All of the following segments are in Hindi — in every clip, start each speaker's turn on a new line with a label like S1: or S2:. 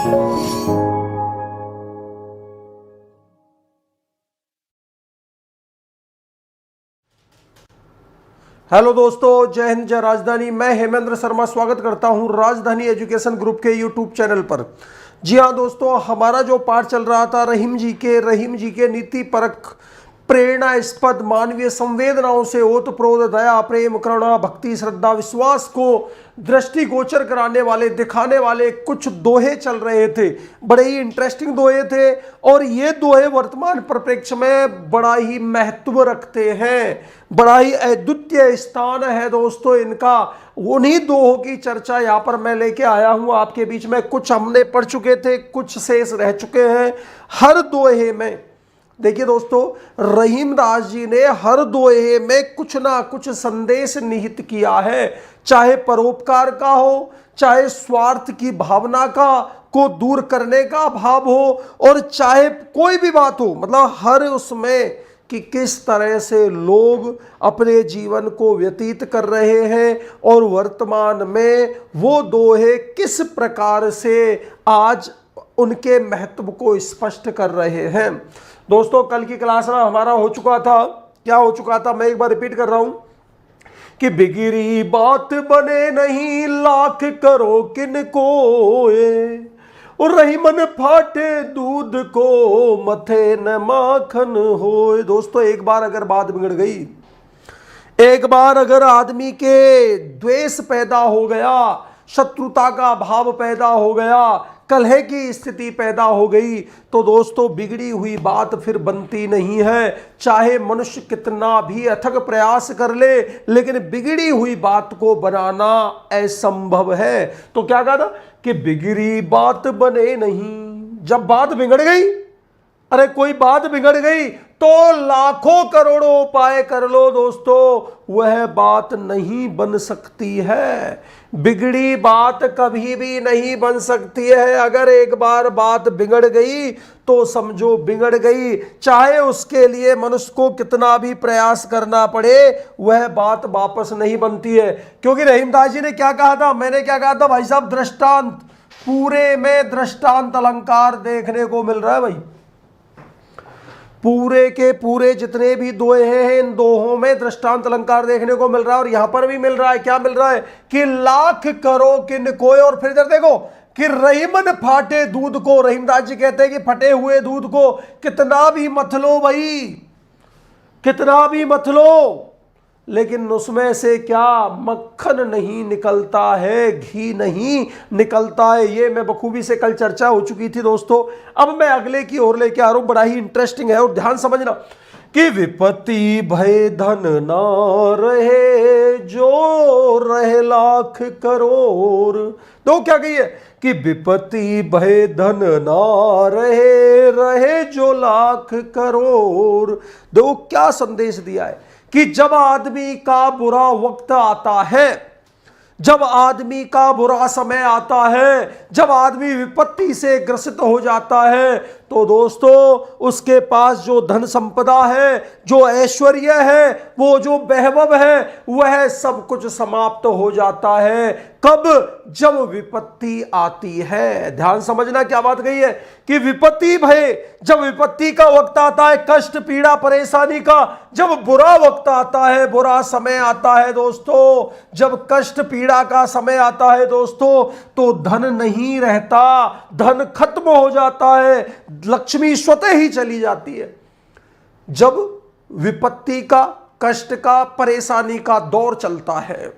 S1: हेलो दोस्तों, जय हिंद, जय राजधानी। मैं हेमेंद्र शर्मा स्वागत करता हूं राजधानी एजुकेशन ग्रुप के यूट्यूब चैनल पर। जी हां दोस्तों, हमारा जो पाठ चल रहा था रहीम जी के नीति परक प्रेरणास्पद मानवीय संवेदनाओं से ओतप्रोत दया, प्रेम, करुणा, भक्ति, श्रद्धा, विश्वास को दृष्टिगोचर कराने वाले, दिखाने वाले कुछ दोहे चल रहे थे। बड़े ही इंटरेस्टिंग दोहे थे और ये दोहे वर्तमान परिप्रेक्ष्य में बड़ा ही महत्व रखते हैं, बड़ा ही अद्वितीय स्थान है दोस्तों इनका। उन्हीं दोहों की चर्चा यहाँ पर मैं लेके आया हूँ आपके बीच में। कुछ हमने पढ़ चुके थे, कुछ शेष रह चुके हैं। हर दोहे में देखिए दोस्तों, रहीम दास जी ने हर दोहे में कुछ ना कुछ संदेश निहित किया है, चाहे परोपकार का हो, चाहे स्वार्थ की भावना का को दूर करने का भाव हो, और चाहे कोई भी बात हो, मतलब हर उसमें कि किस तरह से लोग अपने जीवन को व्यतीत कर रहे हैं और वर्तमान में वो दोहे किस प्रकार से आज उनके महत्व को स्पष्ट कर रहे हैं। दोस्तों, कल की क्लास में हमारा हो चुका था, क्या हो चुका था, मैं एक बार रिपीट कर रहा हूं कि बिगड़ी बात बने नहीं, लाख करो किन कोए, और रही मन फाटे दूध को, मथे न माखन होए। दोस्तों, एक बार अगर बात बिगड़ गई, एक बार अगर आदमी के द्वेष पैदा हो गया, शत्रुता का भाव पैदा हो गया, कलह की स्थिति पैदा हो गई, तो दोस्तों बिगड़ी हुई बात फिर बनती नहीं है। चाहे मनुष्य कितना भी अथक प्रयास कर ले, लेकिन बिगड़ी हुई बात को बनाना असंभव है। तो क्या कहा था कि बिगड़ी बात बने नहीं। जब बात बिगड़ गई, अरे कोई बात बिगड़ गई तो लाखों करोड़ों उपाय कर लो दोस्तों, वह बात नहीं बन सकती है। बिगड़ी बात कभी भी नहीं बन सकती है। अगर एक बार बात बिगड़ गई तो समझो बिगड़ गई, चाहे उसके लिए मनुष्य को कितना भी प्रयास करना पड़े, वह बात वापस नहीं बनती है। क्योंकि रहीमदास जी ने क्या कहा था, मैंने क्या कहा था भाई साहब, दृष्टांत, पूरे में दृष्टांत अलंकार देखने को मिल रहा है भाई। पूरे के पूरे जितने भी दोहे हैं, इन दोहों में दृष्टांत अलंकार देखने को मिल रहा है। और यहां पर भी मिल रहा है, क्या मिल रहा है कि लाख करो किन कोय, और फिर इधर देखो कि रहीमन फाटे दूध को। रहीमदास जी कहते हैं कि फटे हुए दूध को कितना भी मथ लो भाई, कितना भी मथ लो, लेकिन उसमें से क्या मक्खन नहीं निकलता है, घी नहीं निकलता है। ये मैं बखूबी से कल चर्चा हो चुकी थी दोस्तों। अब मैं अगले की ओर लेके आ रहा हूं, बड़ा ही इंटरेस्टिंग है, और ध्यान समझना कि विपत्ति भय धन ना रहे, जो रहे लाख करोड़। तो क्या कही है कि विपत्ति भय धन ना रहे, रहे जो लाख करोड़। देखो क्या संदेश दिया है कि जब आदमी का बुरा वक्त आता है, जब आदमी का बुरा समय आता है, जब आदमी विपत्ति से ग्रसित हो जाता है, तो दोस्तों उसके पास जो धन संपदा है, जो ऐश्वर्य है, वो जो वैभव है, वह सब कुछ समाप्त हो जाता है। कब? जब विपत्ति आती है। ध्यान समझना क्या बात कही है कि विपत्ति भय, जब विपत्ति का वक्त आता है, कष्ट पीड़ा परेशानी का, जब बुरा वक्त आता है, बुरा समय आता है दोस्तों, जब कष्ट पीड़ा का समय आता है दोस्तों, तो धन नहीं रहता, धन खत्म हो जाता है, लक्ष्मी स्वतः ही चली जाती है। जब विपत्ति का, कष्ट का, परेशानी का दौर चलता है।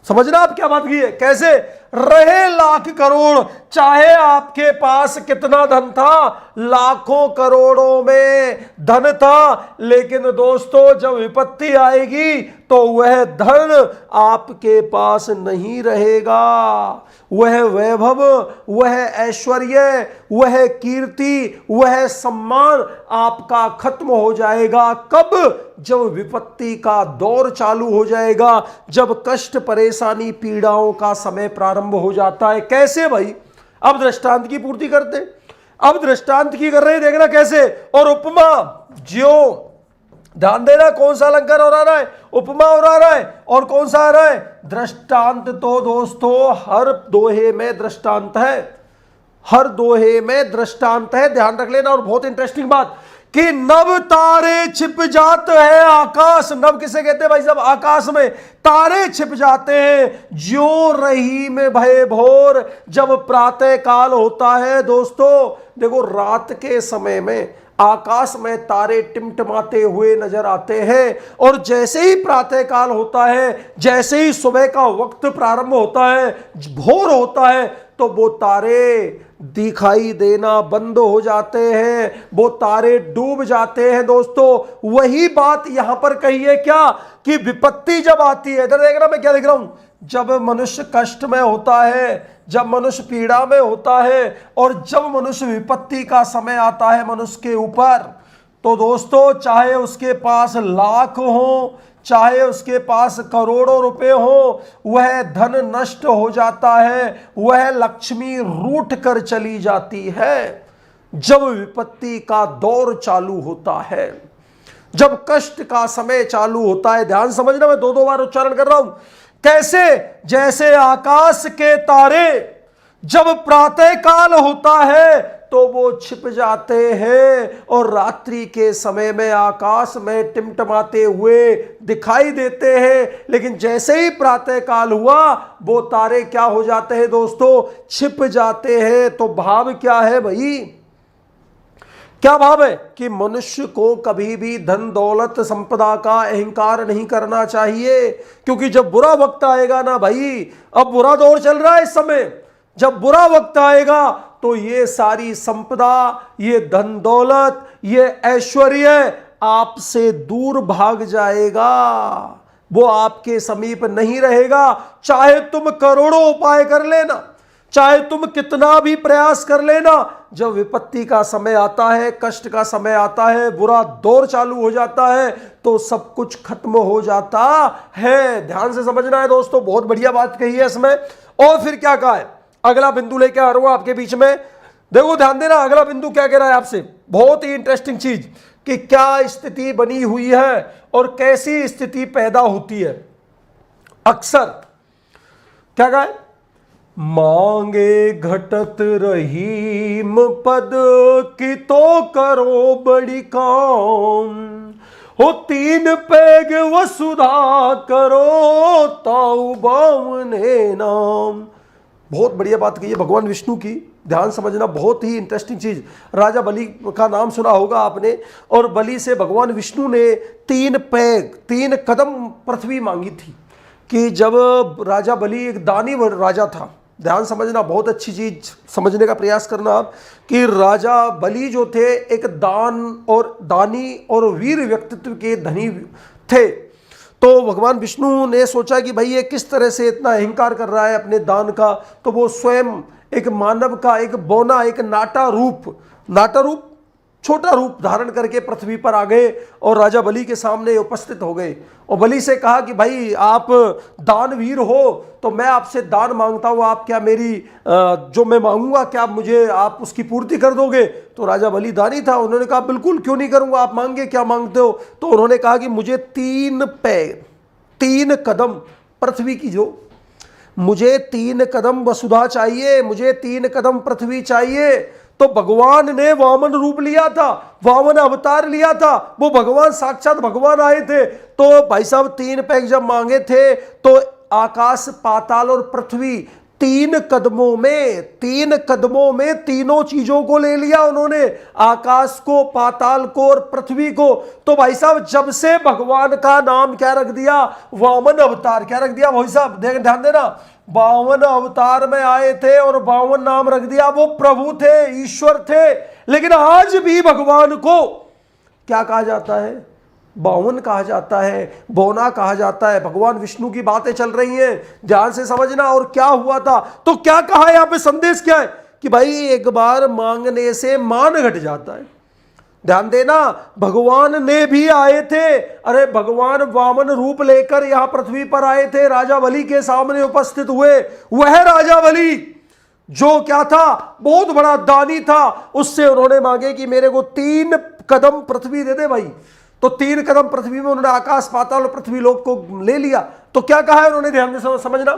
S1: समझना आप क्या बात की है, कैसे? रहे लाख करोड़, चाहे आपके पास कितना धन था, लाखों करोड़ों में धन था, लेकिन दोस्तों जब विपत्ति आएगी तो वह धन आपके पास नहीं रहेगा। वह वैभव, वह ऐश्वर्य, वह कीर्ति, वह सम्मान आपका खत्म हो जाएगा। कब? जब विपत्ति का दौर चालू हो जाएगा, जब कष्ट परेशानी पीड़ाओं का समय प्रारंभ हो जाता है। कैसे भाई? अब दृष्टांत की पूर्ति करते, अब दृष्टांत की कर रहे, देखना कैसे। और उपमा, ज्यो, ध्यान देना कौन सा अलंकार हो रहा है, उपमा हो रहा है, और कौन सा आ रहा है, दृष्टांत। तो दोस्तों हर दोहे में दृष्टांत है, हर दोहे में दृष्टांत है, ध्यान रख लेना। और बहुत इंटरेस्टिंग बात कि नभ तारे छिप जाते हैं आकाश। नभ किसे कहते हैं भाई साहब? आकाश में तारे छिप जाते हैं ज्यों रही में भय भोर। जब प्रातः काल होता है दोस्तों, देखो रात के समय में आकाश में तारे टिमटिमाते हुए नजर आते हैं, और जैसे ही प्रातः काल होता है, जैसे ही सुबह का वक्त प्रारंभ होता है, भोर होता है, तो वो तारे दिखाई देना बंद हो जाते हैं, वो तारे डूब जाते हैं दोस्तों। वही बात यहां पर कही है क्या, कि विपत्ति जब आती है, इधर देख रहा मैं क्या देख रहा हूं, जब मनुष्य कष्ट में होता है, जब मनुष्य पीड़ा में होता है, और जब मनुष्य विपत्ति का समय आता है मनुष्य के ऊपर, तो दोस्तों चाहे उसके पास लाख हो, चाहे उसके पास करोड़ों रुपए हो, वह धन नष्ट हो जाता है, वह लक्ष्मी रूठ कर चली जाती है। जब विपत्ति का दौर चालू होता है, जब कष्ट का समय चालू होता है, ध्यान समझना, मैं दो बार उच्चारण कर रहा हूं। कैसे? जैसे आकाश के तारे जब प्रातः काल होता है तो वो छिप जाते हैं, और रात्रि के समय में आकाश में टिमटिमाते हुए दिखाई देते हैं। लेकिन जैसे ही प्रातः काल हुआ, वो तारे क्या हो जाते हैं दोस्तों? छिप जाते हैं। तो भाव क्या है भाई? क्या भाव है? कि मनुष्य को कभी भी धन दौलत संपदा का अहंकार नहीं करना चाहिए, क्योंकि जब बुरा वक्त आएगा ना भाई, अब बुरा दौर चल रहा है इस समय, जब बुरा वक्त आएगा तो ये सारी संपदा, ये धन दौलत, ये ऐश्वर्य आपसे दूर भाग जाएगा, वो आपके समीप नहीं रहेगा। चाहे तुम करोड़ों उपाय कर लेना, चाहे तुम कितना भी प्रयास कर लेना, जब विपत्ति का समय आता है, कष्ट का समय आता है, बुरा दौर चालू हो जाता है, तो सब कुछ खत्म हो जाता है। ध्यान से समझना है दोस्तों, बहुत बढ़िया बात कही है इसमें। और फिर क्या कहा है? अगला बिंदु लेके आ रहा हूं आपके बीच में, देखो ध्यान देना। अगला बिंदु क्या कह रहा है आपसे? बहुत ही इंटरेस्टिंग चीज, कि क्या स्थिति बनी हुई है और कैसी स्थिति पैदा होती है। अक्सर क्या कहा है? मांगे घटत रहीम पद की तो करो बड़ी काम, हो तीन पैग वसुधा करो ताऊ बावने नाम। बहुत बढ़िया बात कही है भगवान विष्णु की, ध्यान समझना, बहुत ही इंटरेस्टिंग चीज। राजा बलि का नाम सुना होगा आपने, और बलि से भगवान विष्णु ने 3 पैग 3 कदम पृथ्वी मांगी थी। कि जब राजा बलि एक दानी राजा था, ध्यान समझना, बहुत अच्छी चीज समझने का प्रयास करना आप, कि राजा बलि जो थे एक दानी और वीर व्यक्तित्व के धनी थे। तो भगवान विष्णु ने सोचा कि भाई ये किस तरह से इतना अहंकार कर रहा है अपने दान का, तो वो स्वयं एक मानव का एक बौना, एक नाटा रूप छोटा रूप धारण करके पृथ्वी पर आ गए, और राजा बलि के सामने उपस्थित हो गए, और बलि से कहा कि भाई आप दानवीर हो, तो मैं आपसे दान मांगता हूँ, आप क्या मेरी जो मैं मांगूंगा क्या मुझे आप उसकी पूर्ति कर दोगे? तो राजा बलि दानी था, उन्होंने कहा बिल्कुल, क्यों नहीं करूंगा, आप मांगे क्या मांगते हो? तो उन्होंने कहा कि मुझे 3 पैर 3 कदम पृथ्वी की, जो मुझे 3 कदम वसुधा चाहिए, मुझे 3 कदम पृथ्वी चाहिए। तो भगवान ने वामन रूप लिया था, वामन अवतार लिया था, वो भगवान साक्षात भगवान आए थे। तो भाई साहब 3 पैग जब मांगे थे, तो आकाश पाताल और पृथ्वी 3 कदमों में तीनों चीजों को ले लिया उन्होंने, आकाश को, पाताल को और पृथ्वी को। तो भाई साहब जब से भगवान का नाम क्या रख दिया? वामन अवतार। क्या रख दिया भाई साहब? ध्यान देना, 52 अवतार में आए थे और 52 नाम रख दिया। वो प्रभु थे, ईश्वर थे, लेकिन आज भी भगवान को क्या कहा जाता है? 52 कहा जाता है, बौना कहा जाता है। भगवान विष्णु की बातें चल रही हैं, ध्यान से समझना। और क्या हुआ था? तो क्या कहा है यहां पे? संदेश क्या है? कि भाई एक बार मांगने से मान घट जाता है। ध्यान देना, भगवान ने भी आए थे, अरे भगवान वामन रूप लेकर यहां पृथ्वी पर आए थे, राजा बलि के सामने उपस्थित हुए। वह राजा बलि जो क्या था? बहुत बड़ा दानी था। उससे उन्होंने मांगे कि मेरे को 3 कदम पृथ्वी दे दे भाई। तो 3 कदम पृथ्वी में उन्होंने आकाश पाताल और पृथ्वी लोक को ले लिया। तो क्या कहा है उन्होंने? ध्यान से समझना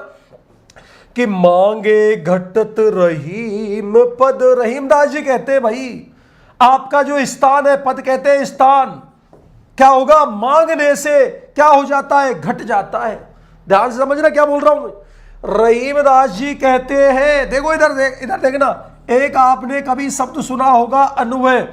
S1: कि मांगे घटत रहीम पद। रहीमदास जी कहते हैं भाई आपका जो स्थान है, पद कहते हैं स्थान, क्या होगा? मांगने से क्या हो जाता है? घट जाता है। ध्यान से समझना क्या बोल रहा हूं मैं। रहीमदास जी कहते हैं, देखो इधर देखना, एक आपने कभी शब्द सुना होगा अन्वय।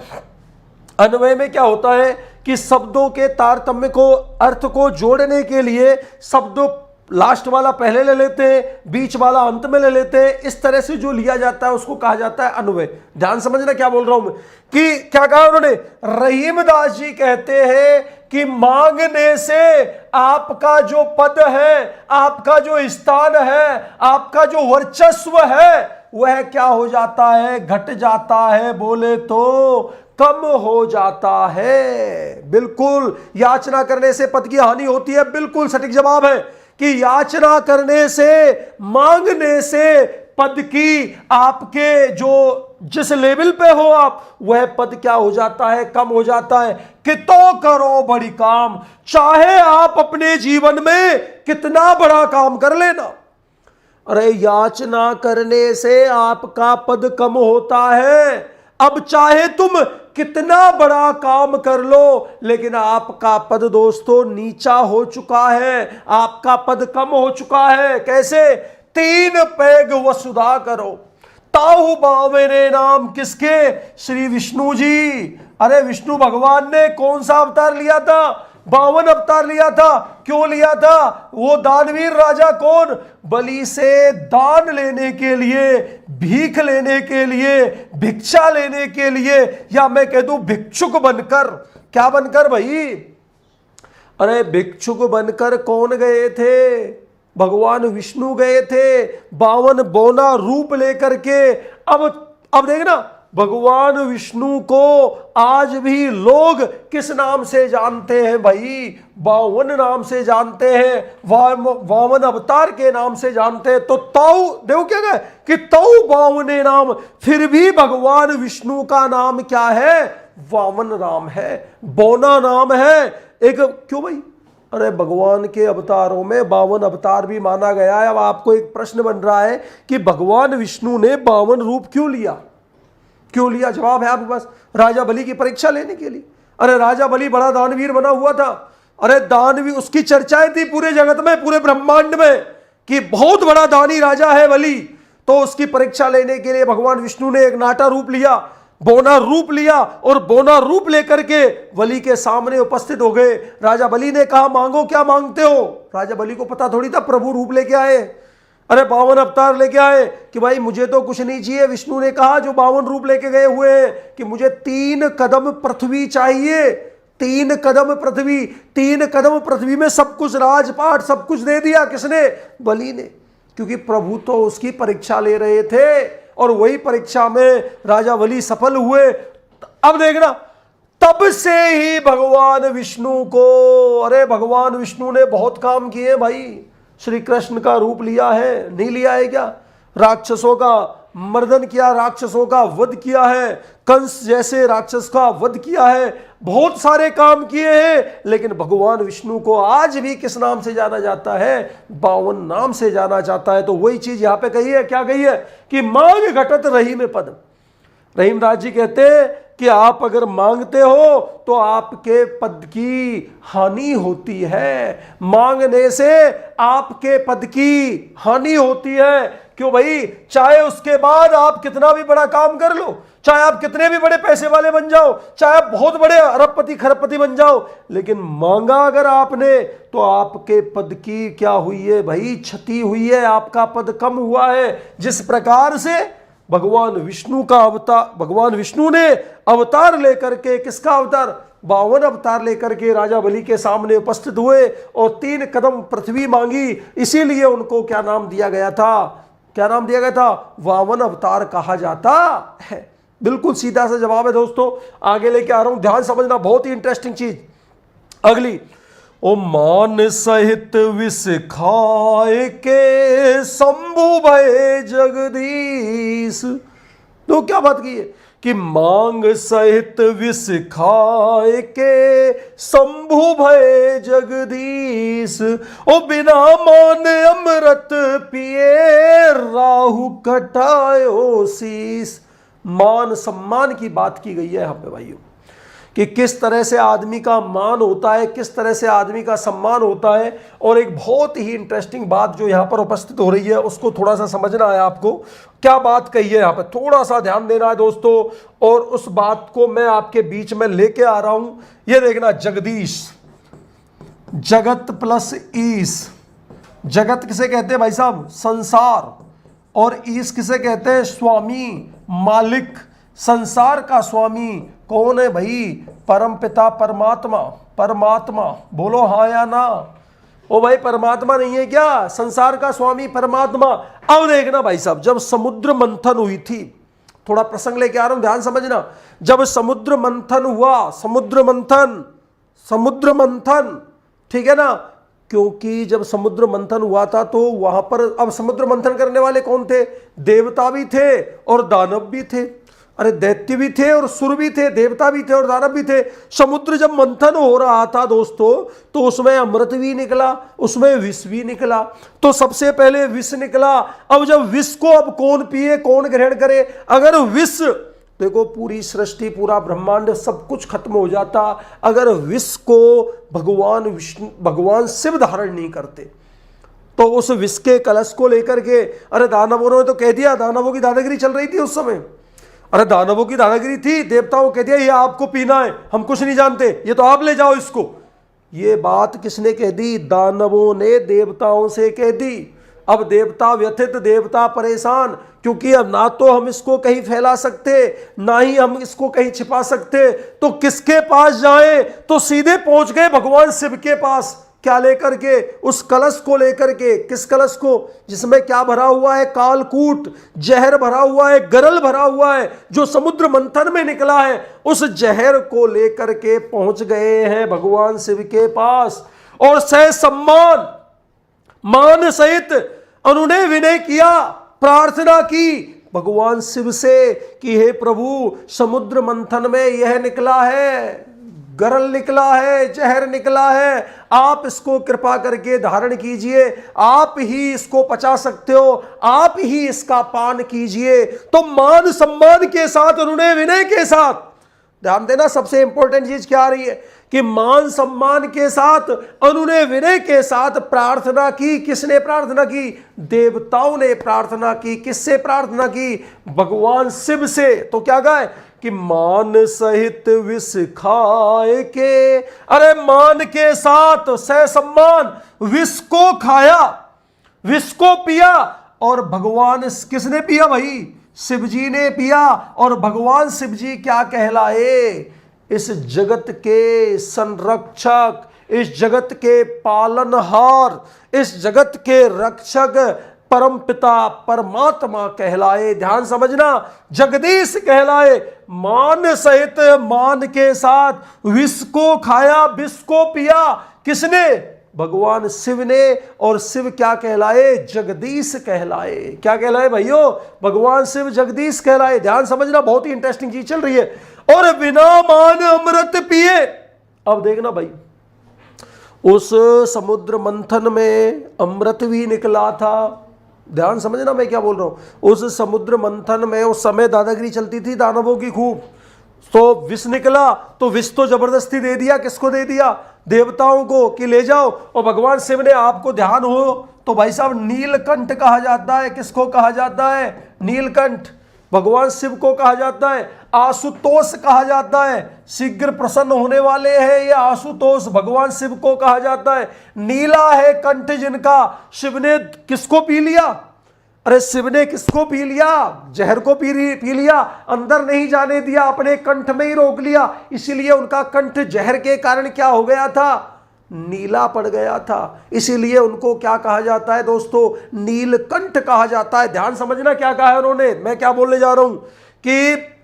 S1: अन्वय में क्या होता है कि शब्दों के तारतम्य को, अर्थ को जोड़ने के लिए शब्दों लास्ट वाला पहले ले लेते हैं, बीच वाला अंत में ले लेते हैं। इस तरह से जो लिया जाता है उसको कहा जाता है अन्वय। ध्यान समझना क्या बोल रहा हूं मैं, कि क्या कहा उन्होंने? रहीमदास जी कहते हैं कि मांगने से आपका जो पद है, आपका जो स्थान है, आपका जो वर्चस्व है, वह क्या हो जाता है? घट जाता है। बोले तो कम हो जाता है। बिल्कुल, याचना करने से पद की हानि होती है। बिल्कुल सटीक जवाब है कि याचना करने से, मांगने से पद की, आपके जो जिस लेवल पे हो आप, वह पद क्या हो जाता है? कम हो जाता है। कि तो करो बड़ी काम, चाहे आप अपने जीवन में कितना बड़ा काम कर लेना। अरे याचना करने से आपका पद कम होता है। अब चाहे तुम कितना बड़ा काम कर लो, लेकिन आपका पद दोस्तों नीचा हो चुका है, आपका पद कम हो चुका है। कैसे? 3 पैग वसुधा करो, ताहु बावरे नाम किसके? श्री विष्णु जी। अरे विष्णु भगवान ने कौन सा अवतार लिया था? 52 अवतार लिया था। क्यों लिया था? वो दानवीर राजा कौन? बलि से दान लेने के लिए, भीख लेने के लिए, भिक्षा लेने के लिए, या मैं कह दूं भिक्षुक बनकर। क्या बनकर भाई? अरे भिक्षुक बनकर कौन गए थे? भगवान विष्णु गए थे, 52 बौना रूप लेकर के। अब देखना, भगवान विष्णु को आज भी लोग किस नाम से जानते हैं भाई? 52 नाम से जानते हैं, 52 अवतार के नाम से जानते हैं। तो ताऊ देखो क्या कहे कि ताऊ 52 नाम, फिर भी भगवान विष्णु का नाम क्या है? वामन नाम है, बौना नाम है। एक क्यों भाई? अरे भगवान के अवतारों में 52 अवतार भी माना गया है। अब आपको एक प्रश्न बन रहा है कि भगवान विष्णु ने 52 रूप क्यों लिया? क्यों लिया? जवाब है आपके पास, राजा बलि की परीक्षा लेने के लिए। अरे राजा बलि बड़ा दानवीर बना हुआ था। अरे दानवीर, उसकी चर्चाएं थी पूरे जगत में, पूरे ब्रह्मांड में, कि बहुत बड़ा दानी राजा है बलि। तो उसकी परीक्षा लेने के लिए भगवान विष्णु ने एक नाटा रूप लिया, बौना रूप लिया, और बौना रूप लेकर के बलि के सामने उपस्थित हो गए। राजा बलि ने कहा मांगो, क्या मांगते हो? राजा बलि को पता थोड़ी था, प्रभु रूप लेके आए। अरे 52 अवतार लेके आए कि भाई मुझे तो कुछ नहीं चाहिए। विष्णु ने कहा जो 52 रूप लेके गए हुए हैं कि मुझे 3 कदम पृथ्वी चाहिए। 3 कदम पृथ्वी, 3 कदम पृथ्वी में सब कुछ, राजपाट सब कुछ दे दिया। किसने? बलि ने। क्योंकि प्रभु तो उसकी परीक्षा ले रहे थे, और वही परीक्षा में राजा बलि सफल हुए। अब देखना, तब से ही भगवान विष्णु को, अरे भगवान विष्णु ने बहुत काम किए भाई। श्री कृष्ण का रूप लिया है, नहीं लिया है क्या? राक्षसों का मर्दन किया, राक्षसों का वध किया है, कंस जैसे राक्षस का वध किया है, बहुत सारे काम किए हैं। लेकिन भगवान विष्णु को आज भी किस नाम से जाना जाता है? 52 नाम से जाना जाता है। तो वही चीज यहां पे कही है। क्या कही है? कि मांग घटत रहीम पद। रहीमदास जी कहते हैं कि आप अगर मांगते हो तो आपके पद की हानि होती है। मांगने से आपके पद की हानि होती है। क्यों भाई? चाहे उसके बाद आप कितना भी बड़ा काम कर लो, चाहे आप कितने भी बड़े पैसे वाले बन जाओ, चाहे आप बहुत बड़े अरबपति खरबपति बन जाओ, लेकिन मांगा अगर आपने तो आपके पद की क्या हुई है भाई? क्षति हुई है, आपका पद कम हुआ है। जिस प्रकार से भगवान विष्णु का अवतार, भगवान विष्णु ने अवतार लेकर के, किसका अवतार? 52 अवतार लेकर के राजा बलि के सामने उपस्थित हुए और 3 कदम पृथ्वी मांगी। इसीलिए उनको क्या नाम दिया गया था? क्या नाम दिया गया था? 52 अवतार कहा जाता है। बिल्कुल सीधा सा जवाब है दोस्तों। आगे लेके आ रहा हूं, ध्यान समझना, बहुत ही इंटरेस्टिंग चीज। अगली, ओ मान सहित विष खाए के शंभु भय जगदीश। तो क्या बात की है कि मांग सहित विष खाए के शंभु भय जगदीश, ओ बिना मान अमृत पिए राहु कटायो शीस। मान सम्मान की बात की गई है यहाँ पे भाइयों, कि किस तरह से आदमी का मान होता है, किस तरह से आदमी का सम्मान होता है। और एक बहुत ही इंटरेस्टिंग बात जो यहाँ पर उपस्थित हो रही है उसको थोड़ा सा समझना है आपको। क्या बात कही है यहाँ पर, थोड़ा सा ध्यान देना है दोस्तों, और उस बात को मैं आपके बीच में लेके आ रहा हूं। ये देखना, जगदीश, जगत प्लस ईश। जगत किसे कहते हैं भाई साहब, संसार, और ईश किसे कहते हैं, स्वामी, मालिक। संसार का स्वामी कौन है भाई, परम पिता परमात्मा। परमात्मा बोलो हाँ या ना। ओ भाई परमात्मा नहीं है क्या, संसार का स्वामी परमात्मा। अब देखना भाई साहब, जब समुद्र मंथन हुई थी, थोड़ा प्रसंग लेके आ रहा हूं, ध्यान समझना। जब समुद्र मंथन हुआ, समुद्र मंथन, ठीक है ना, क्योंकि जब समुद्र मंथन हुआ था तो वहां पर, अब समुद्र मंथन करने वाले कौन थे, देवता भी थे और दानव भी थे। अरे दैत्य भी थे और सुर भी थे, देवता भी थे और दानव भी थे। समुद्र जब मंथन हो रहा था दोस्तों, तो उसमें अमृत भी निकला, उसमें विष भी निकला। तो सबसे पहले विष निकला। अब जब विष को अब कौन पिए, कौन ग्रहण करे। अगर विष, देखो पूरी सृष्टि, पूरा ब्रह्मांड सब कुछ खत्म हो जाता अगर विष को भगवान शिव धारण नहीं करते। तो उस विष के कलश को लेकर के, अरे दानवों ने तो कह दिया, दानवों की दादागिरी चल रही थी उस समय। अरे दानवों की दादागिरी थी, देवताओं कह दिया ये आपको पीना है, हम कुछ नहीं जानते, ये तो आप ले जाओ इसको। ये बात किसने कह दी, दानवों ने देवताओं से कह दी। अब देवता व्यथित, देवता परेशान, क्योंकि अब ना तो हम इसको कहीं फैला सकते, ना ही हम इसको कहीं छिपा सकते। तो किसके पास जाएं, तो सीधे पहुंच गए भगवान शिव के पास। क्या लेकर के, उस कलश को लेकर के। किस कलश को, जिसमें क्या भरा हुआ है, कालकूट, जहर भरा हुआ है, गरल भरा हुआ है, जो समुद्र मंथन में निकला है। उस जहर को लेकर के पहुंच गए हैं भगवान शिव के पास, और सह सम्मान मान सहित उन्होंने विनय किया, प्रार्थना की भगवान शिव से कि हे प्रभु, समुद्र मंथन में यह निकला है, गरल निकला है, जहर निकला है, आप इसको कृपा करके धारण कीजिए, आप ही इसको पचा सकते हो, आप ही इसका पान कीजिए। तो मान सम्मान के साथ, उन्होंने विनय के साथ, ध्यान देना सबसे इंपॉर्टेंट चीज क्या आ रही है, कि मान सम्मान के साथ, उन्होंने विनय के साथ प्रार्थना की। किसने प्रार्थना की, देवताओं ने प्रार्थना की। किससे प्रार्थना की, भगवान शिव से। तो क्या कहा कि मान सहित विष खाए के, अरे मान के साथ सह सम्मान विष को खाया, विष को पिया। और भगवान किसने पिया भाई, शिव जी ने पिया। और भगवान शिव जी क्या कहलाए, इस जगत के संरक्षक, इस जगत के पालनहार, इस जगत के रक्षक परम पिता परमात्मा कहलाए। ध्यान समझना, जगदीश कहलाए। मान सहित, मान के साथ विष को खाया, विष को पिया। किसने, भगवान शिव ने। और शिव क्या कहलाए, जगदीश कहलाए। क्या कहलाए भाइयों, भगवान शिव जगदीश कहलाए। ध्यान समझना, बहुत ही इंटरेस्टिंग चीज चल रही है। और बिना मान अमृत पिए। अब देखना भाई, उस समुद्र मंथन में अमृत भी निकला था। ध्यान समझना मैं क्या बोल रहा हूं। उस समुद्र मंथन में उस समय दादागिरी चलती थी दानवों की खूब। तो विष निकला, तो विष तो जबरदस्ती दे दिया, किसको दे दिया, देवताओं को, कि ले जाओ। और भगवान शिव ने, आपको ध्यान हो तो भाई साहब, नीलकंठ कहा जाता है। किसको कहा जाता है, नीलकंठ, भगवान शिव को कहा जाता है। आशुतोष कहा जाता है, शीघ्र प्रसन्न होने वाले हैं ये आशुतोष, भगवान शिव को कहा जाता है। नीला है कंठ जिनका। शिव ने किसको पी लिया, अरे शिव ने किसको पी लिया, जहर को पी लिया, अंदर नहीं जाने दिया, अपने कंठ में ही रोक लिया। इसीलिए उनका कंठ जहर के कारण क्या हो गया था, नीला पड़ गया था। इसीलिए उनको क्या कहा जाता है दोस्तों, नीलकंठ कहा जाता है। ध्यान समझना क्या कहा है उन्होंने, मैं क्या बोलने जा रहा हूं, कि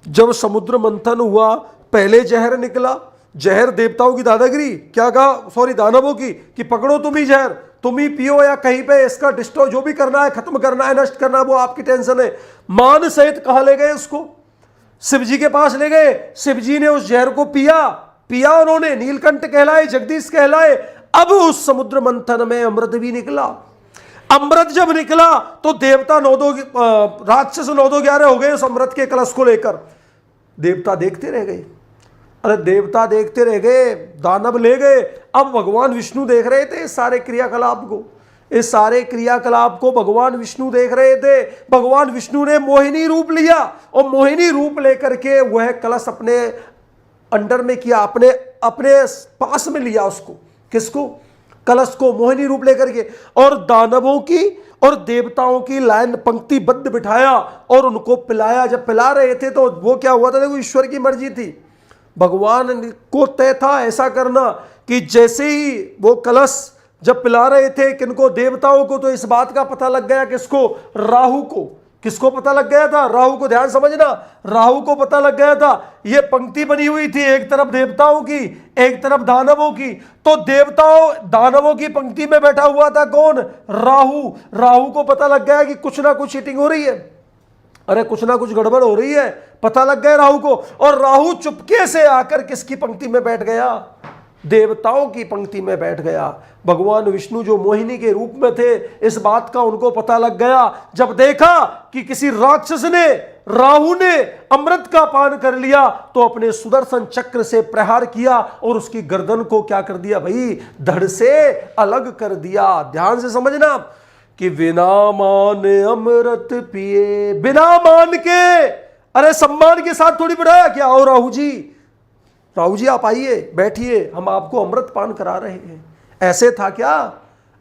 S1: जब समुद्र मंथन हुआ, पहले जहर निकला। जहर देवताओं की दादागिरी, क्या कहा, सॉरी दानवों की, कि पकड़ो तुम ही जहर, तुम ही पियो, या कहीं पे इसका डिस्ट्रॉय जो भी करना है, खत्म करना है, नष्ट करना है, वो आपकी टेंशन है। मान सहित कहा ले गए उसको, शिव जी के पास ले गए, शिव जी ने उस जहर को पिया, पिया उन्होंने, नीलकंठ कहलाए, जगदीश कहलाए। अब उस समुद्र मंथन में अमृत भी निकला। अमृत जब निकला तो देवता राक्षस 9-2-11 हो गए उस अमृत के कलश को लेकर। देवता देखते रह गए, अरे देवता देखते रह गए, दानव ले गए। अब भगवान विष्णु देख रहे थे इस सारे क्रियाकलाप को, इस सारे क्रियाकलाप को भगवान विष्णु देख रहे थे। भगवान विष्णु ने मोहिनी रूप लिया और मोहिनी रूप लेकर के वह कलश अपने अंडर में किया, अपने अपने पास में लिया उसको। किसको? कलश को मोहिनी रूप लेकर के, और दानवों की और देवताओं की लाइन पंक्तिबद्ध बिठाया और उनको पिलाया। जब पिला रहे थे तो वो क्या हुआ था, देखो ईश्वर की मर्जी थी, भगवान को तय था ऐसा करना कि जैसे ही वो कलश जब पिला रहे थे किनको, देवताओं को, तो इस बात का पता लग गया। किसको? राहु को। किसको पता लग गया था? राहु को। ध्यान समझना, राहु को पता लग गया था। ये पंक्ति बनी हुई थी, एक तरफ देवताओं की, एक तरफ दानवों की। तो देवताओं दानवों की पंक्ति में बैठा हुआ था कौन? राहु। राहु को पता लग गया कि कुछ ना कुछ चीटिंग हो रही है, अरे कुछ ना कुछ गड़बड़ हो रही है, पता लग गया राहु को। और राहु चुपके से आकर किसकी पंक्ति में बैठ गया? देवताओं की पंक्ति में बैठ गया। भगवान विष्णु जो मोहिनी के रूप में थे, इस बात का उनको पता लग गया। जब देखा कि किसी राक्षस ने, राहु ने अमृत का पान कर लिया, तो अपने सुदर्शन चक्र से प्रहार किया और उसकी गर्दन को क्या कर दिया भाई? धड़ से अलग कर दिया। ध्यान से समझना कि बिना मान अमृत पिए, बिना मान के, अरे सम्मान के साथ थोड़ी बढ़ाया क्या? और राहु जी आप आइए, बैठिए, हम आपको अमृत पान करा रहे हैं। ऐसे था क्या?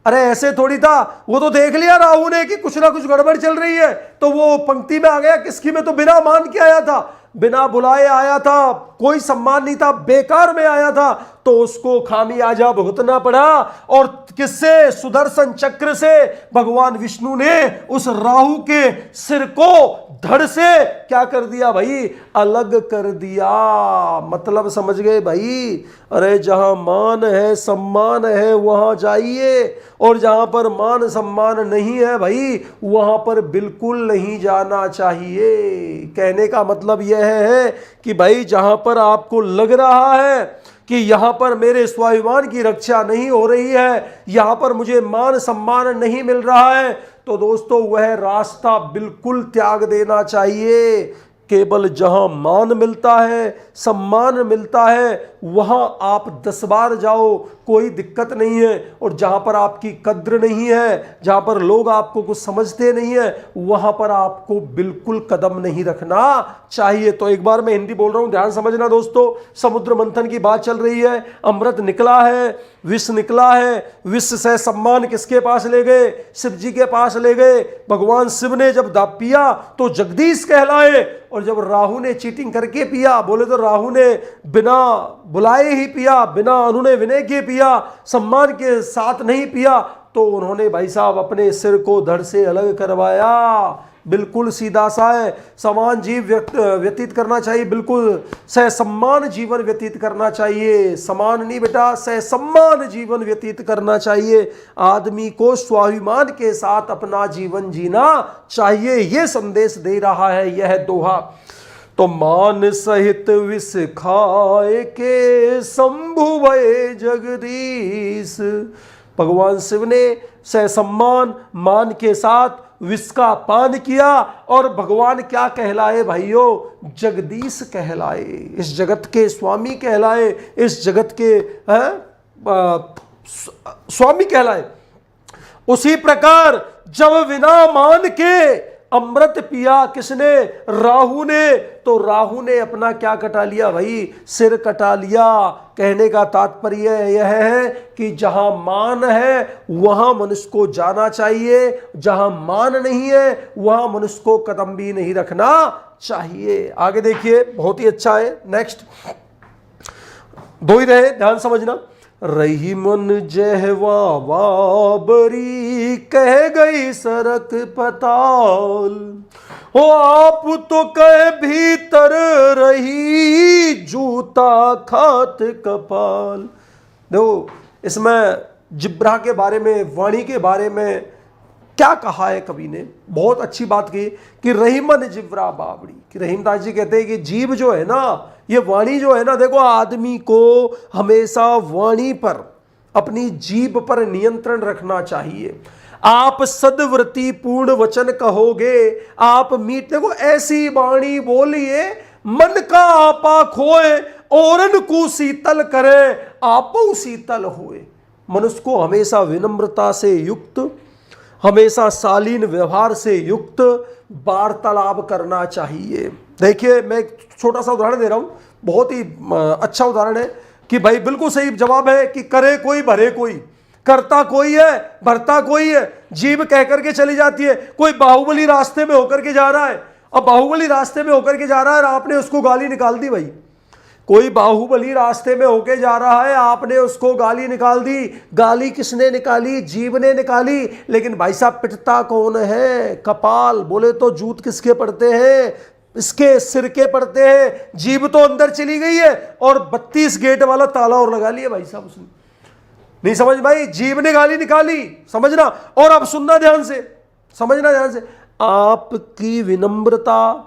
S1: अरे ऐसे थोड़ी था। वो तो देख लिया राहु ने कि कुछ ना कुछ गड़बड़ चल रही है, तो वो पंक्ति में आ गया। किसकी में? तो बिना मान के आया था, बिना बुलाए आया था, कोई सम्मान नहीं था, बेकार में आया था, तो उसको खामियाजा भुगतना पड़ा। और किससे? सुदर्शन चक्र से भगवान विष्णु ने उस राहु के सिर को धड़ से क्या कर दिया भाई? अलग कर दिया। मतलब समझ गए भाई? अरे जहां मान है, सम्मान है, वहां जाइए, और जहां पर मान सम्मान नहीं है भाई, वहां पर बिल्कुल नहीं जाना चाहिए। कहने का मतलब यह है कि भाई जहां पर आपको लग रहा है कि यहां पर मेरे स्वाभिमान की रक्षा नहीं हो रही है, यहां पर मुझे मान सम्मान नहीं मिल रहा है, तो दोस्तों वह रास्ता बिल्कुल त्याग देना चाहिए। केवल जहां मान मिलता है, सम्मान मिलता है, वहां आप 10 बार जाओ, कोई दिक्कत नहीं है। और जहां पर आपकी कद्र नहीं है, जहां पर लोग आपको कुछ समझते नहीं है, वहां पर आपको बिल्कुल कदम नहीं रखना चाहिए। तो एक बार मैं हिंदी बोल रहा हूं, ध्यान समझना दोस्तों। समुद्र मंथन की बात चल रही है, अमृत निकला है, विष निकला है। विष से सम्मान किसके पास ले गए? शिव जी के पास ले गए। भगवान शिव ने जब दाप पिया तो जगदीश कहलाए, और जब राहु ने चीटिंग करके पिया, बोले तो राहु ने बिना बुलाए ही पिया, बिना अनुनय विनय के पिया, सम्मान के साथ नहीं पिया, तो उन्होंने भाई साहब अपने सिर को धड़ से अलग करवाया। बिल्कुल सीधा सा है, समान जीव व्यतीत करना चाहिए, बिल्कुल सहसम्मान जीवन व्यतीत करना चाहिए। समान नहीं बेटा, सहसम्मान जीवन व्यतीत करना चाहिए। आदमी को स्वाभिमान के साथ अपना जीवन जीना चाहिए, यह संदेश दे रहा है यह दोहा। तो मान सहित विष खाए के शंभु भये जगदीश। भगवान शिव ने सहसम्मान मान के साथ विष का पान किया, और भगवान क्या कहलाए भाइयों? जगदीश कहलाए, इस जगत के स्वामी कहलाए, इस जगत के स्वामी कहलाए। उसी प्रकार जब बिना मान के अमृत पिया किसने? राहु ने, तो राहु ने अपना क्या कटा लिया भाई? सिर कटा लिया। कहने का तात्पर्य यह है कि जहां मान है वहां मनुष्य को जाना चाहिए, जहां मान नहीं है वहां मनुष्य को कदम भी नहीं रखना चाहिए। आगे देखिए, बहुत ही अच्छा है। नेक्स्ट 2 ही रहे, ध्यान समझना। रही मन जहवा बाबरी, कह गई सरक पताल, हो आप तो कह भीतर रही, जूता खात कपाल। देखो इसमें जिब्रा के बारे में, वाणी के बारे में क्या कहा है कवि ने, बहुत अच्छी बात कही कि रहीमन जिव्रा बावड़ी, कि रहीमदास जी कहते हैं कि जीव जो है ना, ये वाणी जो है ना, देखो आदमी को हमेशा वाणी पर, अपनी जीभ पर नियंत्रण रखना चाहिए। आप सद्वृत्ति पूर्ण वचन कहोगे, आप मीठ, देखो ऐसी वाणी बोलिए मन का आपा खोए, औरन को शीतल करे आपो शीतल होए। मनुष्य को हमेशा विनम्रता से युक्त, हमेशा शालीन व्यवहार से युक्त वार्तालाप करना चाहिए। देखिए मैं एक छोटा सा उदाहरण दे रहा हूं, बहुत ही अच्छा उदाहरण है कि भाई बिल्कुल सही जवाब है कि करे कोई भरे कोई, करता कोई है भरता कोई है। जीभ कह करके चली जाती है। कोई बाहुबली रास्ते में होकर के जा रहा है, अब बाहुबली रास्ते में होकर के जा रहा है और आपने उसको गाली निकाल दी। भाई कोई बाहुबली रास्ते में होके जा रहा है, आपने उसको गाली निकाल दी। गाली किसने निकाली? जीभ ने निकाली। लेकिन भाई साहब पिटता कौन है? कपाल। बोले तो जूत किसके पड़ते हैं? इसके सिर के पड़ते हैं। जीभ तो अंदर चली गई है और 32 गेट वाला ताला और लगा लिया भाई साहब उसने। नहीं समझ भाई, जीभ ने गाली निकाली, समझना। और अब सुनना ध्यान से, समझना ध्यान से। आपकी विनम्रता,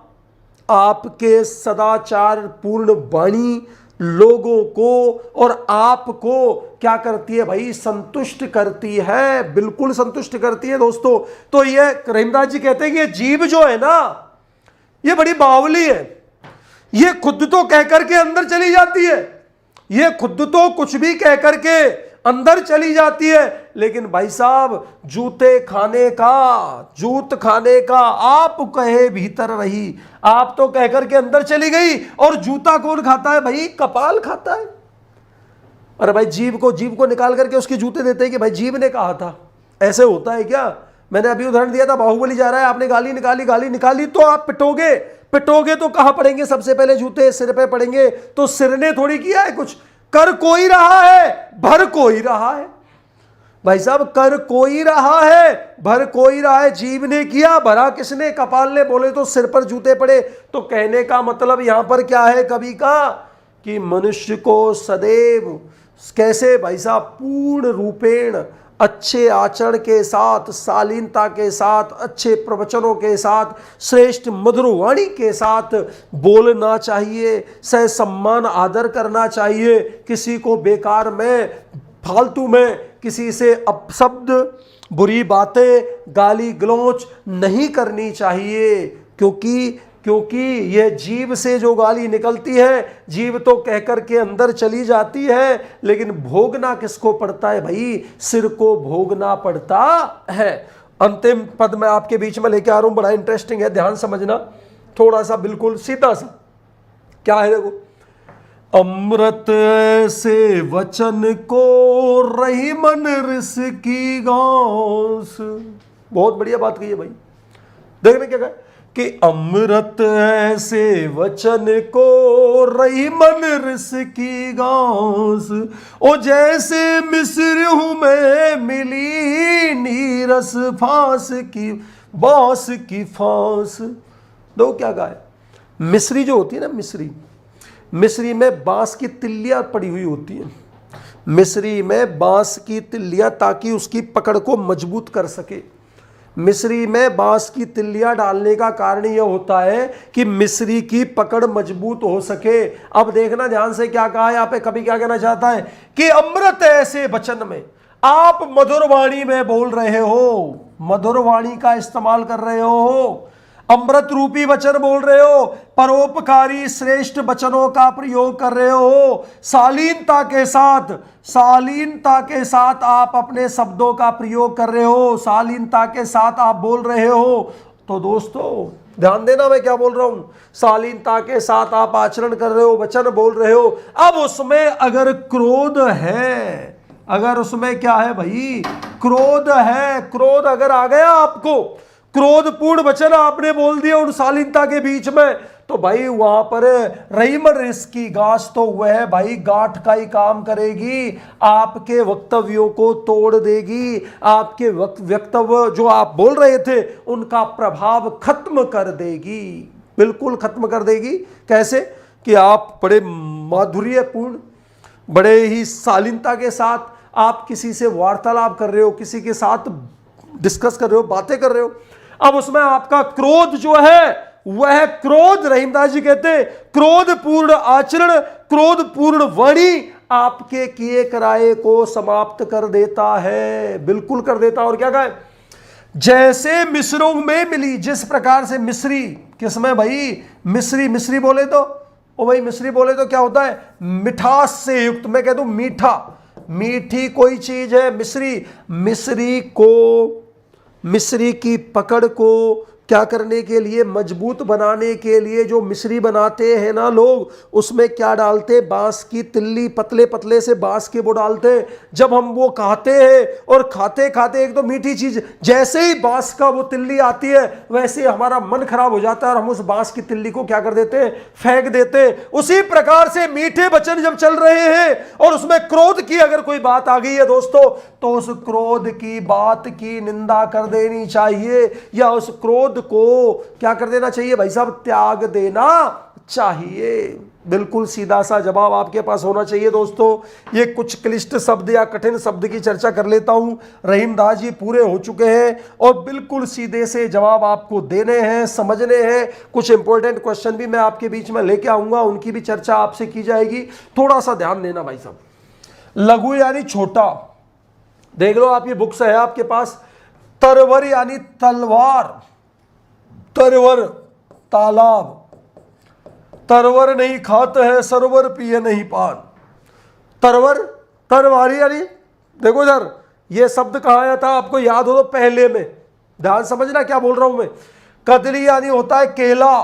S1: आपके सदाचार पूर्ण वाणी लोगों को और आपको क्या करती है भाई? संतुष्ट करती है, बिल्कुल संतुष्ट करती है दोस्तों। तो ये रहीमदास जी कहते हैं कि ये जीभ जो है ना, ये बड़ी बावली है। ये खुद तो कह करके अंदर चली जाती है, ये खुद तो कुछ भी कह करके अंदर चली जाती है, लेकिन भाई साहब जूते खाने का, जूत खाने का आप कहे भीतर रही। आप तो कह करके अंदर चली गई और जूता कौन खाता है भाई? कपाल खाता है। अरे भाई जीभ को निकाल करके उसके जूते देते हैं कि भाई जीभ ने कहा था। ऐसे होता है क्या? मैंने अभी उदाहरण दिया था, बाहुबली जा रहा है, आपने गाली निकाली तो आप पिटोगे तो कहां पड़ेंगे? सबसे पहले जूते सिर पे पड़ेंगे। तो सिर ने थोड़ी किया है कुछ, कर कोई रहा है, भर कोई रहा है। भाई साहब कर कोई रहा है, भर कोई रहा है। जीभ ने किया, भरा किसने? कपाल ने। बोले तो सिर पर जूते पड़े। तो कहने का मतलब यहां पर क्या है कवि का? कि मनुष्य को सदैव कैसे भाई साहब पूर्ण रूपेण अच्छे आचरण के साथ, शालीनता के साथ, अच्छे प्रवचनों के साथ, श्रेष्ठ मधुर वाणी के साथ बोलना चाहिए। सह सम्मान आदर करना चाहिए। किसी को बेकार में, फालतू में किसी से अपशब्द, बुरी बातें, गाली गलौच नहीं करनी चाहिए। क्योंकि यह जीभ से जो गाली निकलती है, जीभ तो कह कर के अंदर चली जाती है, लेकिन भोगना किसको पड़ता है भाई? सिर को भोगना पड़ता है। अंतिम पद में आपके बीच में लेके आ रहा हूं, बड़ा इंटरेस्टिंग है, ध्यान समझना थोड़ा सा, बिल्कुल सीधा सा। क्या है देखो, अमृत से वचन को रही मन रिस की गांस। बहुत बढ़िया बात कही है भाई। देखने क्या कहा कि अमृत ऐसे वचन को रही मन रिस की गांस, ओ जैसे मिस्र हूं मैं मिली नीरस फांस की, बांस की फांस। दो क्या कहा है? मिस्री जो होती है ना, मिस्री में बांस की तिल्लियां पड़ी हुई होती हैं। मिस्री में बांस की तिल्लियां, ताकि उसकी पकड़ को मजबूत कर सके। मिस्री में बांस की तिल्लियां डालने का कारण यह होता है कि मिस्री की पकड़ मजबूत हो सके। अब देखना ध्यान से क्या कहा है यहाँ पे, कभी क्या कहना चाहता है कि अमृत ऐसे वचन में, आप मधुर वाणी में बोल रहे हो, मधुर वाणी का इस्तेमाल कर रहे हो, अमृत रूपी वचन बोल रहे हो, परोपकारी श्रेष्ठ वचनों का प्रयोग कर रहे हो, शालीनता के साथ आप अपने शब्दों का प्रयोग कर रहे हो, शालीनता के साथ आप बोल रहे हो। तो दोस्तों ध्यान देना मैं क्या बोल रहा हूं, शालीनता के साथ आप आचरण कर रहे हो, वचन बोल रहे हो। अब उसमें अगर क्रोध है, अगर उसमें क्या है भाई? क्रोध है। क्रोध अगर आ गया आपको, क्रोधपूर्ण वचन आपने बोल दिया उन शालीनता के बीच में, तो भाई वहां पर रहीमन रिस की गांस तो वह भाई गांठ का ही काम करेगी, आपके वक्तव्यों को तोड़ देगी, आपके वक्तव्य जो आप बोल रहे थे उनका प्रभाव खत्म कर देगी, बिल्कुल खत्म कर देगी। कैसे? कि आप बड़े माधुर्यपूर्ण, बड़े ही शालीनता के साथ आप किसी से वार्तालाप कर रहे हो, किसी के साथ डिस्कस कर रहे हो, बातें कर रहे हो। अब उसमें आपका क्रोध जो है वह क्रोध, रहीमदास जी कहते हैं क्रोध पूर्ण आचरण, क्रोध पूर्ण वाणी आपके किए कराए को समाप्त कर देता है, बिल्कुल कर देता। और क्या कहा, जैसे मिश्रों में मिली, जिस प्रकार से मिश्री, किसमें भाई, मिश्री, मिश्री बोले तो ओ भाई, मिश्री बोले तो क्या होता है, मिठास से युक्त, मैं कह दूं मीठा, मीठी कोई चीज है मिश्री। मिश्री को, मिश्री की पकड़ को क्या करने के लिए, मजबूत बनाने के लिए जो मिश्री बनाते हैं ना लोग, उसमें क्या डालते, बांस की तिल्ली, पतले पतले से बांस के वो डालते हैं। जब हम वो खाते हैं और खाते खाते, एक तो मीठी चीज, जैसे ही बांस का वो तिल्ली आती है वैसे ही हमारा मन खराब हो जाता है और हम उस बांस की तिल्ली को क्या कर देते हैं, फेंक देते हैं। उसी प्रकार से मीठे वचन जब चल रहे हैं और उसमें क्रोध की अगर कोई बात आ गई है दोस्तों, तो उस क्रोध की बात की निंदा कर देनी चाहिए, या उस क्रोध को क्या कर देना चाहिए भाई साहब, त्याग देना चाहिए। बिल्कुल सीधा सा जवाब आपके पास होना चाहिए दोस्तों। ये कुछ क्लिष्ट शब्द या कठिन शब्द की चर्चा कर लेता हूं, रहीमदास जी पूरे हो चुके हैं और बिल्कुल सीधे से जवाब आपको देने हैं, समझने हैं। कुछ इंपॉर्टेंट क्वेश्चन भी मैं आपके बीच में लेके आऊंगा, उनकी भी चर्चा आपसे की जाएगी, थोड़ा सा ध्यान देना भाई साहब। लघु यानी छोटा, देख लो आप, ये बुक्स है आपके पास। तरवर यानी तलवार, तरवर तालाब, तरवर नहीं खाते है सरोवर पिए नहीं पान। तरवर, तरवारी यानी, देखो इधर ये शब्द कहाँ आया था आपको याद हो तो पहले में, ध्यान समझना क्या बोल रहा हूं मैं। कदली यानी होता है केला,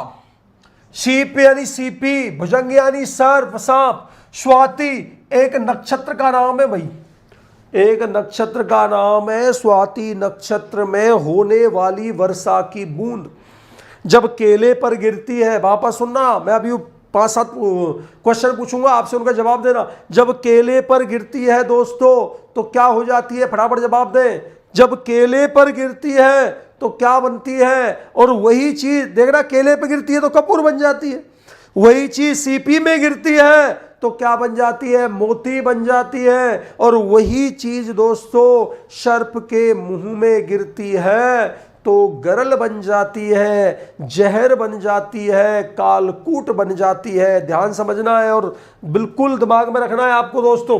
S1: सीप यानी सीपी, भुजंग यानी सर्प सांप, स्वाति एक नक्षत्र का नाम है भाई, एक नक्षत्र का नाम है स्वाति। नक्षत्र में होने वाली वर्षा की बूंद जब केले पर गिरती है, वापस सुनना, मैं अभी 5-7 क्वेश्चन पूछूंगा आपसे, उनका जवाब देना। जब केले पर गिरती है दोस्तों तो क्या हो जाती है, फटाफट जवाब दें। जब केले पर गिरती है तो क्या बनती है, और वही चीज देखना, केले पर गिरती है तो कपूर बन जाती है, वही चीज सीपी में गिरती है तो क्या बन जाती है, मोती बन जाती है, और वही चीज दोस्तों सर्प के मुंह में गिरती है तो गरल बन जाती है, जहर बन जाती है, कालकूट बन जाती है। ध्यान समझना है और बिल्कुल दिमाग में रखना है आपको दोस्तों।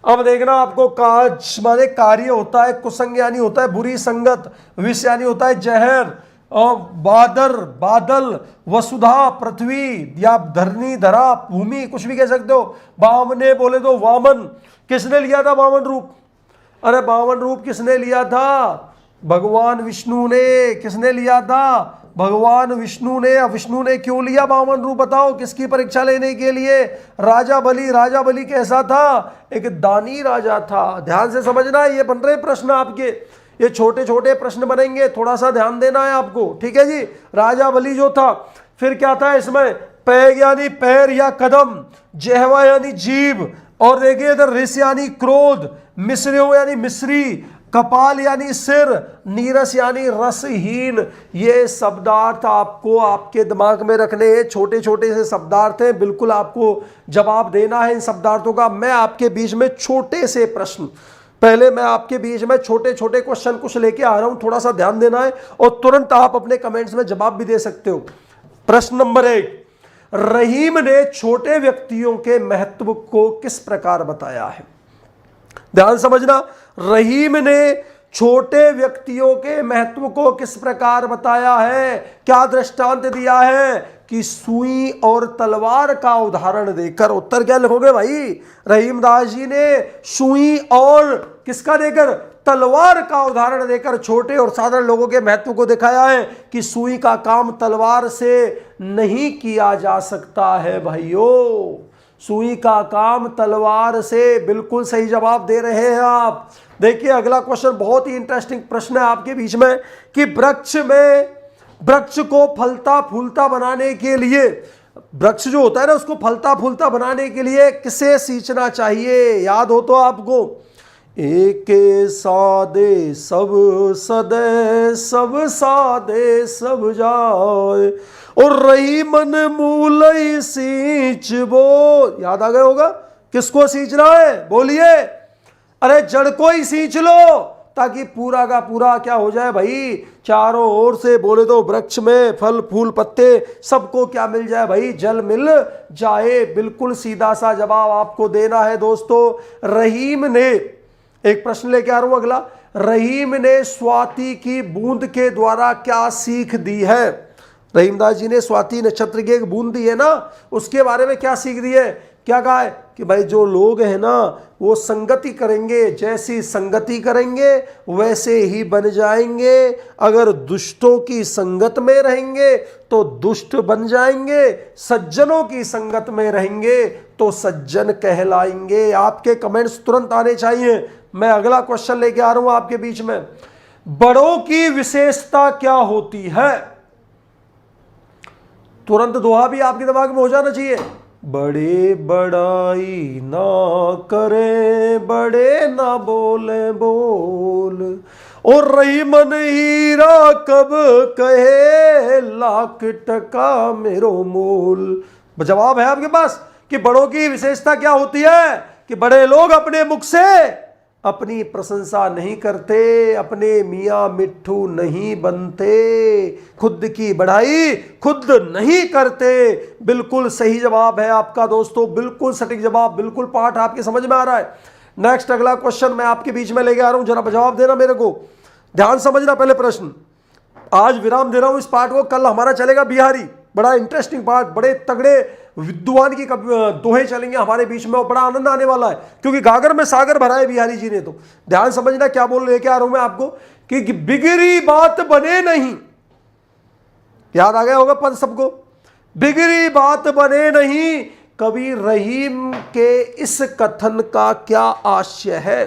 S1: अब देखना, आपको काज माने कार्य होता है, कुसंग यानी होता है बुरी संगत, विष यानी होता है जहर, और बादर बादल, वसुधा पृथ्वी या धरनी धरा भूमि, कुछ भी कह सकते हो। वामने बोले तो वामन, किसने लिया था वामन रूप, अरे वामन रूप किसने लिया था, भगवान विष्णु ने। किसने लिया था, भगवान विष्णु ने। विष्णु ने क्यों लिया वामन रूप बताओ, किसकी परीक्षा लेने के लिए, राजा बलि। राजा बलि कैसा था, एक दानी राजा था। ध्यान से समझना है, ये बन रहे प्रश्न आपके, ये छोटे छोटे प्रश्न बनेंगे, थोड़ा सा ध्यान देना है आपको, ठीक है जी। राजा बलि जो था, फिर क्या था इसमें, पैग यानी पैर या कदम, जेहवा यानी जीभ, और देखिए इधर रिस यानी क्रोध, मिश्रियों यानी मिश्री, कपाल यानी सिर, नीरस यानी रसहीन। ये शब्दार्थ आपको आपके दिमाग में रखने हैं, छोटे छोटे से शब्दार्थ हैं, बिल्कुल आपको जवाब देना है इन शब्दार्थों का। मैं आपके बीच में छोटे से प्रश्न, पहले मैं आपके बीच में छोटे छोटे क्वेश्चन कुछ लेके आ रहा हूं, थोड़ा सा ध्यान देना है और तुरंत आप अपने कमेंट्स में जवाब भी दे सकते हो। प्रश्न नंबर 1, रहीम ने छोटे व्यक्तियों के महत्व को किस प्रकार बताया है। ध्यान समझना, रहीम ने छोटे व्यक्तियों के महत्व को किस प्रकार बताया है, क्या दृष्टांत दिया है कि सुई और तलवार का उदाहरण देकर। उत्तर क्या लिखोगे भाई, रहीमदास जी ने सुई और किसका देकर, तलवार का उदाहरण देकर छोटे और साधारण लोगों के महत्व को दिखाया है कि सुई का काम तलवार से नहीं किया जा सकता है भाइयों, सुई का काम तलवार से। बिल्कुल सही जवाब दे रहे हैं आप। देखिए अगला क्वेश्चन बहुत ही इंटरेस्टिंग प्रश्न है आपके बीच में कि वृक्ष को फलता फूलता बनाने के लिए, वृक्ष जो होता है ना उसको फलता फूलता बनाने के लिए किसे सींचना चाहिए, याद हो तो आपको, एक सादे सब सदे सब सादे सब जाए और रही मन मूल सींच बो। याद आ गया होगा, किसको सींचना है बोलिए, अरे जड़ को ही सींच लो ताकि पूरा का पूरा क्या हो जाए भाई, चारों ओर से बोले तो वृक्ष में फल फूल पत्ते सबको क्या मिल जाए भाई, जल मिल जाए। बिल्कुल सीधा सा जवाब आपको देना है दोस्तों। रहीम ने, एक प्रश्न लेके आ रहा हूं अगला, रहीम ने स्वाति की बूंद के द्वारा क्या सीख दी है? रहीमदास जी ने स्वाति नक्षत्र की एक बूंद दी है ना, उसके बारे में क्या सीख दी है? क्या कहा है कि भाई जो लोग हैं ना वो संगति करेंगे, जैसी संगति करेंगे वैसे ही बन जाएंगे। अगर दुष्टों की संगत में रहेंगे तो दुष्ट बन जाएंगे, सज्जनों की संगत में रहेंगे तो सज्जन कहलाएंगे। आपके कमेंट्स तुरंत आने चाहिए। मैं अगला क्वेश्चन लेके आ रहा हूं आपके बीच में। बड़ों की विशेषता क्या होती है? तुरंत दोहा भी आपके दिमाग में हो जाना चाहिए। बड़े बड़ाई ना करे, बड़े ना बोले बोल, और रही मन हीरा कब कहे, लाख टका मेरो मोल। जवाब है आपके पास कि बड़ों की विशेषता क्या होती है कि बड़े लोग अपने मुख से अपनी प्रशंसा नहीं करते, अपने मियाँ मिट्ठू नहीं बनते, खुद की बढ़ाई खुद नहीं करते। बिल्कुल सही जवाब है आपका दोस्तों, बिल्कुल सटीक जवाब, बिल्कुल पाठ आपके समझ में आ रहा है। नेक्स्ट अगला क्वेश्चन मैं आपके बीच में लेके आ रहा हूं, जरा जवाब देना मेरे को, ध्यान समझना। पहले प्रश्न, आज विराम दे रहा हूं इस पाठ को, कल हमारा चलेगा बिहारी, बड़ा इंटरेस्टिंग पाठ, बड़े तगड़े विद्वान की दोहे चलेंगे हमारे बीच में और बड़ा आनंद आने वाला है, क्योंकि गागर में सागर भरा है बिहारी जी ने। तो ध्यान समझना क्या बोल लेके आ रहा हूं मैं आपको कि बिगड़ी बात बने नहीं, याद आ गया होगा पद सबको, बिगड़ी बात बने नहीं, कवि रहीम के इस कथन का क्या आशय है?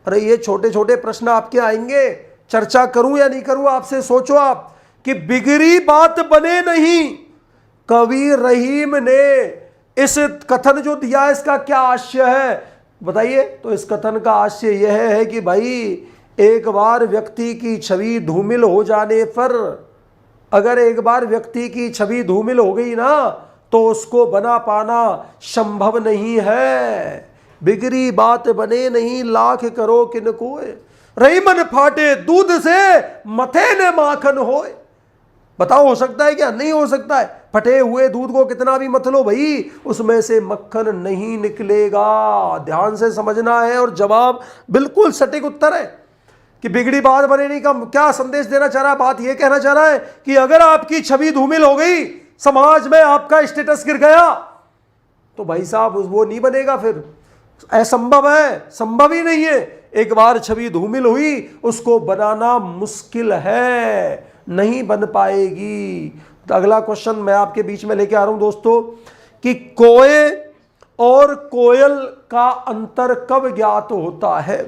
S1: अरे ये छोटे छोटे प्रश्न आपके आएंगे, चर्चा करूं या नहीं करूं आपसे, सोचो आप कि बिगड़ी बात बने नहीं, कवि रहीम ने इस कथन जो दिया इसका क्या आशय है बताइए? तो इस कथन का आशय यह है कि भाई एक बार व्यक्ति की छवि धूमिल हो जाने पर, अगर एक बार व्यक्ति की छवि धूमिल हो गई ना तो उसको बना पाना संभव नहीं है। बिगड़ी बात बने नहीं, लाख करो किन कोय, रहीमन फाटे दूध से मथे ने माखन होए। बताओ हो सकता है क्या? नहीं हो सकता है। फटे हुए दूध को कितना भी मत लो भाई, उसमें से मक्खन नहीं निकलेगा। ध्यान से समझना है। और जवाब बिल्कुल सटीक उत्तर है कि बिगड़ी बात बने नहीं का क्या संदेश देना चाह रहा है? बात यह कहना चाह रहा है कि अगर आपकी छवि धूमिल हो गई, समाज में आपका स्टेटस गिर गया, तो भाई साहब वो नहीं बनेगा, फिर असंभव है, संभव ही नहीं है। एक बार छवि धूमिल हुई, उसको बनाना मुश्किल है, नहीं बन पाएगी। तो अगला क्वेश्चन मैं आपके बीच में लेके आ रहा हूं दोस्तों कि कोए और कोयल का अंतर कब ज्ञात होता है?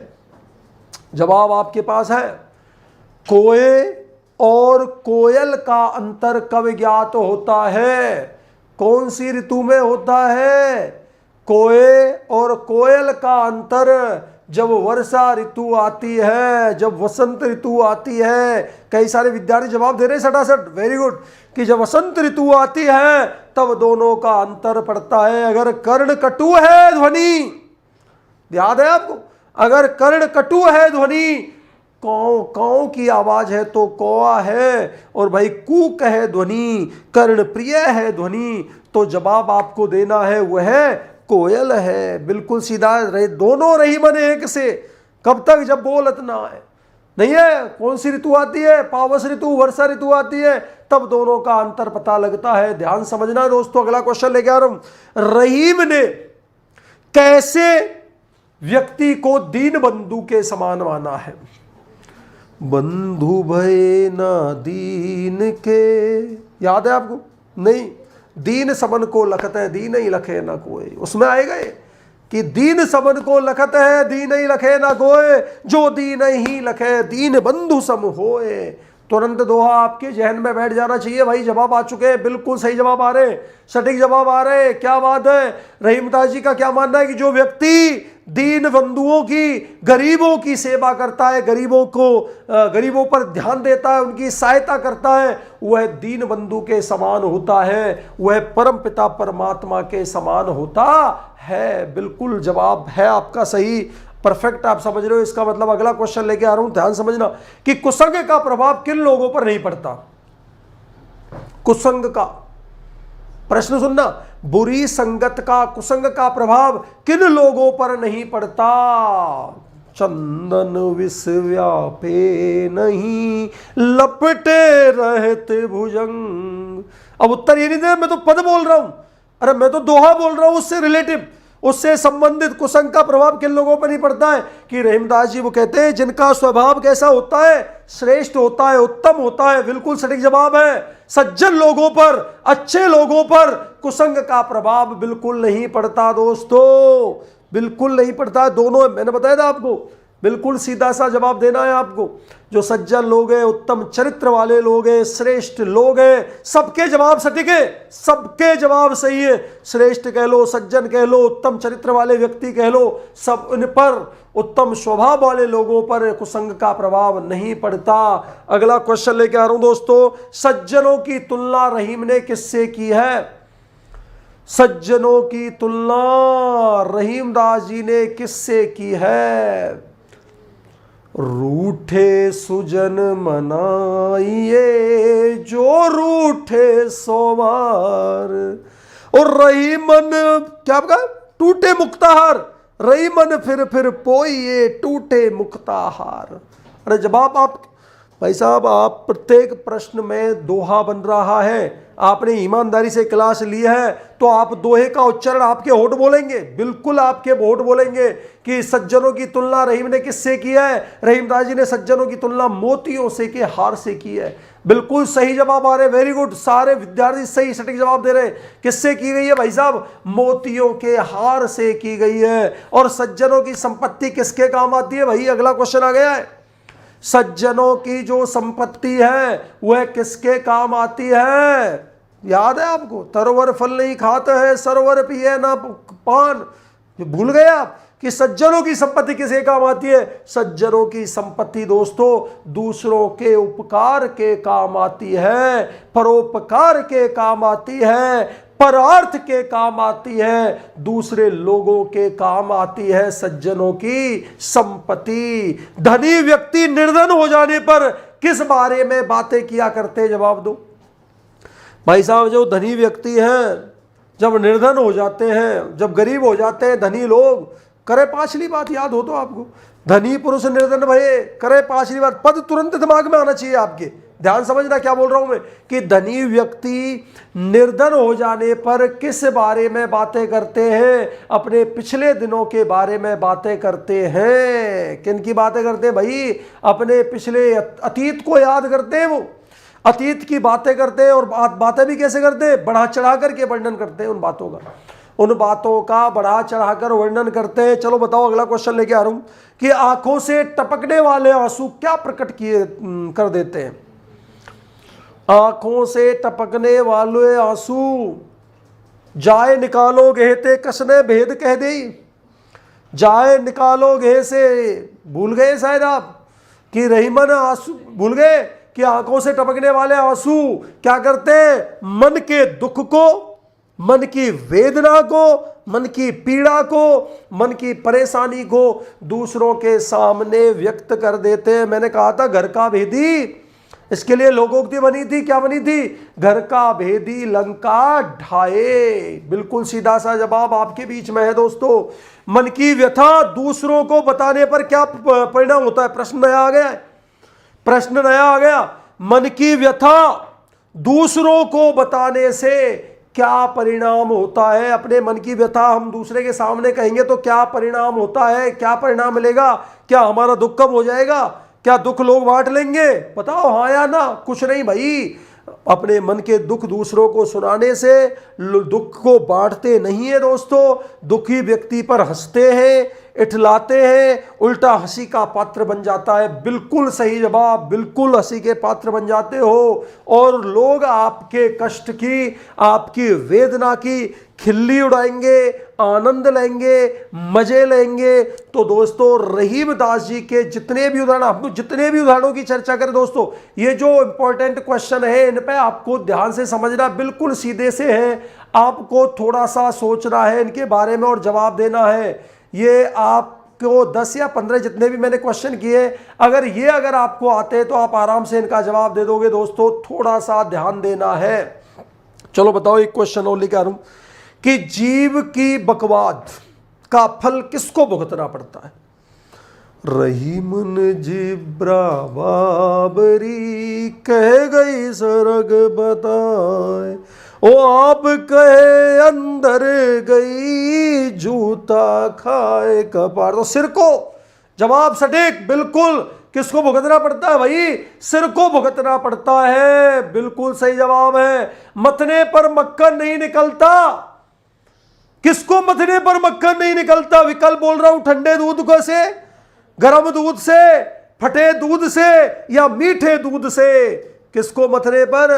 S1: जवाब आपके पास है। कोए और कोयल का अंतर कब ज्ञात होता है? कौन सी ऋतु में होता है? कोए और कोयल का अंतर जब वर्षा ऋतु आती है, जब वसंत ऋतु आती है। कई सारे विद्यार्थी जवाब दे रहे हैं सटासट, वेरी गुड, कि जब वसंत ऋतु आती है तब दोनों का अंतर पड़ता है। अगर कर्ण कटु है ध्वनि, याद है आपको, अगर कर्ण कटु है ध्वनि, कौ कौ की आवाज है तो कौआ है, और भाई कूक है ध्वनि, कर्ण प्रिय है ध्वनि, तो जवाब आपको देना है वह कोयल है। बिल्कुल सीधा रहे, दोनों रहीमन एक से, कब तक? जब बोलत ना आए। नहीं है, कौन सी ऋतु आती है? पावस ऋतु, वर्षा ऋतु आती है, तब दोनों का अंतर पता लगता है। ध्यान समझना दोस्तों। अगला क्वेश्चन लेके आ रहा हूं, रहीम ने कैसे व्यक्ति को दीन बंधु के समान माना है? बंधु भय ना दीन के, याद है आपको? नहीं, दीन सबन को लखत है, दीन ही लखे ना कोई, उसमें आएगा कि दीन सबन को लखत है, दीन ही लखे ना कोई, जो दीन ही लखे दीन बंधु सम होए। तुरंत दोहा आपके जहन में बैठ जाना चाहिए भाई। जवाब आ चुके हैं, बिल्कुल सही जवाब आ रहे, सटीक जवाब आ रहे। क्या बात है। रहीमदास जी का क्या मानना है कि जो व्यक्ति दीन बंधुओं की, गरीबों की सेवा करता है, गरीबों पर ध्यान देता है, उनकी सहायता करता है, वह दीन बंधु के समान होता है, वह परम पिता परमात्मा के समान होता है। बिल्कुल जवाब है आपका सही। परफेक्ट, आप समझ रहे हो। इसका मतलब अगला क्वेश्चन लेके आ रहा हूं, ध्यान समझना कि कुसंग का प्रभाव किन लोगों पर नहीं पड़ता। कुसंग का प्रश्न सुनना, बुरी संगत का, कुसंग का प्रभाव किन लोगों पर नहीं पड़ता। चंदन विष व्यापे नहीं, लपटे रहते भुजंग। अब उत्तर ये नहीं दे, मैं तो पद बोल रहा हूं, अरे मैं तो दोहा बोल रहा हूं, उससे रिलेटिव, उससे संबंधित कुसंग का प्रभाव किन लोगों पर नहीं पड़ता है। कि रहीमदास जी वो कहते हैं जिनका स्वभाव कैसा होता है, श्रेष्ठ होता है, उत्तम होता है। बिल्कुल सटीक जवाब है, सज्जन लोगों पर, अच्छे लोगों पर कुसंग का प्रभाव बिल्कुल नहीं पड़ता दोस्तों, बिल्कुल नहीं पड़ता। दोनों मैंने बताया था आपको, बिल्कुल सीधा सा जवाब देना है आपको। जो सज्जन लोग हैं, उत्तम चरित्र वाले लोग हैं, श्रेष्ठ लोग हैं, सबके जवाब सटीक है, सबके जवाब सही है। श्रेष्ठ कह लो, सज्जन कह लो, उत्तम चरित्र वाले व्यक्ति कह लो, सब उन पर, उत्तम स्वभाव वाले लोगों पर कुसंग का प्रभाव नहीं पड़ता। अगला क्वेश्चन लेके आ रहा हूं दोस्तों, सज्जनों की तुलना रहीम ने किससे की है। सज्जनों की तुलना रहीमदास जी ने किससे की है। रूठे सुजन मनाइए जो रूठे सोमार, और रही मन क्या कहा, टूटे मुक्ताहार, रही मन फिर पोइए टूटे मुक्ताहार। अरे जवाब आप भाई साहब, आप प्रत्येक प्रश्न में दोहा बन रहा है। आपने ईमानदारी से क्लास ली है तो आप दोहे का उच्चारण आपके होठ बोलेंगे, बिल्कुल आपके होठ बोलेंगे कि सज्जनों की तुलना रहीम ने किससे की है। रहीमदास जी ने सज्जनों की तुलना मोतियों से के हार से की है। बिल्कुल सही जवाब आ रहे, वेरी गुड, सारे विद्यार्थी सही सटीक जवाब दे रहे। किससे की गई है भाई साहब, मोतियों के हार से की गई है। और सज्जनों की संपत्ति किसके काम आती है भाई, अगला क्वेश्चन आ गया है। सज्जनों की जो संपत्ति है वह किसके काम आती है, याद है आपको। तरोवर फल नहीं खाते हैं, सरोवर पिए ना पान, भूल गए आप कि सज्जनों की संपत्ति किसके काम आती है। सज्जनों की संपत्ति दोस्तों दूसरों के उपकार के काम आती है, परोपकार के काम आती है, परार्थ के काम आती है, दूसरे लोगों के काम आती है सज्जनों की संपत्ति। धनी व्यक्ति निर्धन हो जाने पर किस बारे में बातें किया करते, जवाब दो भाई साहब। जो धनी व्यक्ति हैं जब निर्धन हो जाते हैं, जब गरीब हो जाते हैं धनी लोग, करे पांचली बात, याद हो तो आपको, धनी पुरुष निर्धन भये, करे पांचली बात, पद तुरंत दिमाग में आना चाहिए आपके। ध्यान समझना क्या बोल रहा हूं मैं, कि धनी व्यक्ति निर्धन हो जाने पर किस बारे में बातें करते हैं, अपने पिछले दिनों के बारे में बातें करते हैं। किन की बातें करते हैं भाई, अपने पिछले अतीत को याद करते हैं, वो अतीत की बातें करते हैं। और बातें भी कैसे करते हैं, बढ़ा चढ़ा करके वर्णन करते हैं उन बातों का, उन बातों का बढ़ा चढ़ाकर वर्णन करते हैं। चलो बताओ, अगला क्वेश्चन लेके आ रहा हूं कि आंखों से टपकने वाले आंसू क्या प्रकट किए कर देते हैं। आंखों से टपकने वाले आंसू, जाए निकालो गेहते कसने भेद कह दे। जाए निकालो गेह से, भूल गए शायद आप कि रहीमन आंसू, भूल गए कि आंखों से टपकने वाले आंसू क्या करते हैं, मन के दुख को, मन की वेदना को, मन की पीड़ा को, मन की परेशानी को दूसरों के सामने व्यक्त कर देते हैं। मैंने कहा था घर का भेदी, इसके लिए लोकोक्ति बनी थी, क्या बनी थी, घर का भेदी लंका ढाए। बिल्कुल सीधा सा जवाब आपके बीच में है दोस्तों। मन की व्यथा दूसरों को बताने पर क्या परिणाम होता है, प्रश्न नया आ गया है, प्रश्न नया आ गया। मन की व्यथा दूसरों को बताने से क्या परिणाम होता है, अपने मन की व्यथा हम दूसरे के सामने कहेंगे तो क्या परिणाम होता है, क्या परिणाम मिलेगा, क्या हमारा दुख कम हो जाएगा, क्या दुख लोग बांट लेंगे, बताओ हाँ या ना। कुछ नहीं भाई, अपने मन के दुख दूसरों को सुनाने से दुख को बांटते नहीं है दोस्तों, दुखी व्यक्ति पर हंसते हैं, इठलाते हैं, उल्टा हंसी का पात्र बन जाता है। बिल्कुल सही जवाब, बिल्कुल हंसी के पात्र बन जाते हो और लोग आपके कष्ट की, आपकी वेदना की खिल्ली उड़ाएंगे, आनंद लेंगे, मजे लेंगे। तो दोस्तों रहीमदास जी के जितने भी उदाहरण, हम जितने भी उदाहरणों की चर्चा करें दोस्तों, ये जो इंपॉर्टेंट क्वेश्चन है इन पे आपको ध्यान से समझना, बिल्कुल सीधे से है, आपको थोड़ा सा सोचना है इनके बारे में और जवाब देना है। ये आप को 10 या 15 जितने भी मैंने क्वेश्चन किए, अगर आपको आते हैं तो आप आराम से इनका जवाब दे दोगे दोस्तों। थोड़ा सा ध्यान देना है। चलो बताओ, एक क्वेश्चन और लेकर आ रहा हूं कि जीव की बकवाद का फल किसको भुगतना पड़ता है? रहीमन जिब्रा बाबरी कह गई सरग बताए, ओ आप कहे अंदर गई जूता खाए कपार। तो सिर को, जवाब सटीक बिल्कुल, किसको भुगतना पड़ता है भाई? सिर को भुगतना पड़ता है, बिल्कुल सही जवाब है। मथने पर मक्खन नहीं निकलता। किसको मथने पर मक्खन नहीं निकलता? विकल्प बोल रहा हूं, ठंडे दूध को से, गर्म दूध से, फटे दूध से या मीठे दूध से? किसको मथने पर?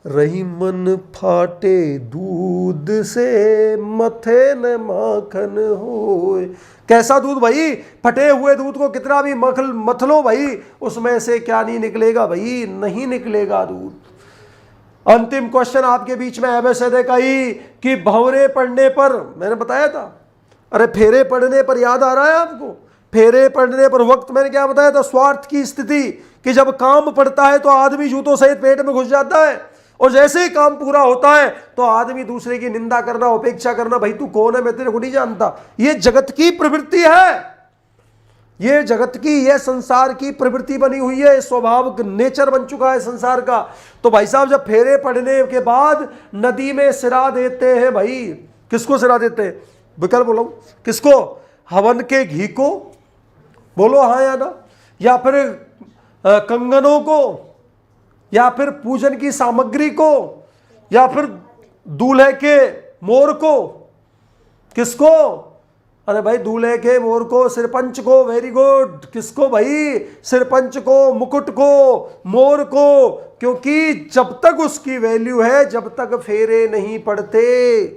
S1: रहीमन फाटे दूध से मथे न माखन होए। कैसा दूध भाई? फटे हुए दूध को कितना भी मथ लो भाई, उसमें से क्या नहीं निकलेगा भाई? नहीं निकलेगा दूध। अंतिम क्वेश्चन आपके बीच में एबीसीडी का ही कि भंवरे पड़ने पर, मैंने बताया था, अरे फेरे पड़ने पर याद आ रहा है आपको? फेरे पड़ने पर वक्त मैंने क्या बताया था? स्वार्थ की स्थिति, कि जब काम पड़ता है तो आदमी जूतों सहित पेट में घुस जाता है, और जैसे ही काम पूरा होता है तो आदमी दूसरे की निंदा करना, उपेक्षा करना, भाई तू कौन है, मैं तेरे को नहीं जानता। ये जगत की प्रवृत्ति है, ये जगत की, ये संसार की प्रवृत्ति बनी हुई है, स्वभाव नेचर बन चुका है संसार का। तो भाई साहब, जब फेरे पड़ने के बाद नदी में सिरा देते हैं भाई, किसको सिरा देते हैं? विकल्प बोलो, किसको? हवन के घी को, बोलो हाँ या ना, या फिर कंगनों को, या फिर पूजन की सामग्री को, या फिर दूल्हे के मोर को? किसको? अरे भाई दूल्हे के मोर को, सिरपंच को। Very good. किसको भाई? सिरपंच को, मुकुट को, मोर को, क्योंकि जब तक उसकी वैल्यू है, जब तक फेरे नहीं पड़ते।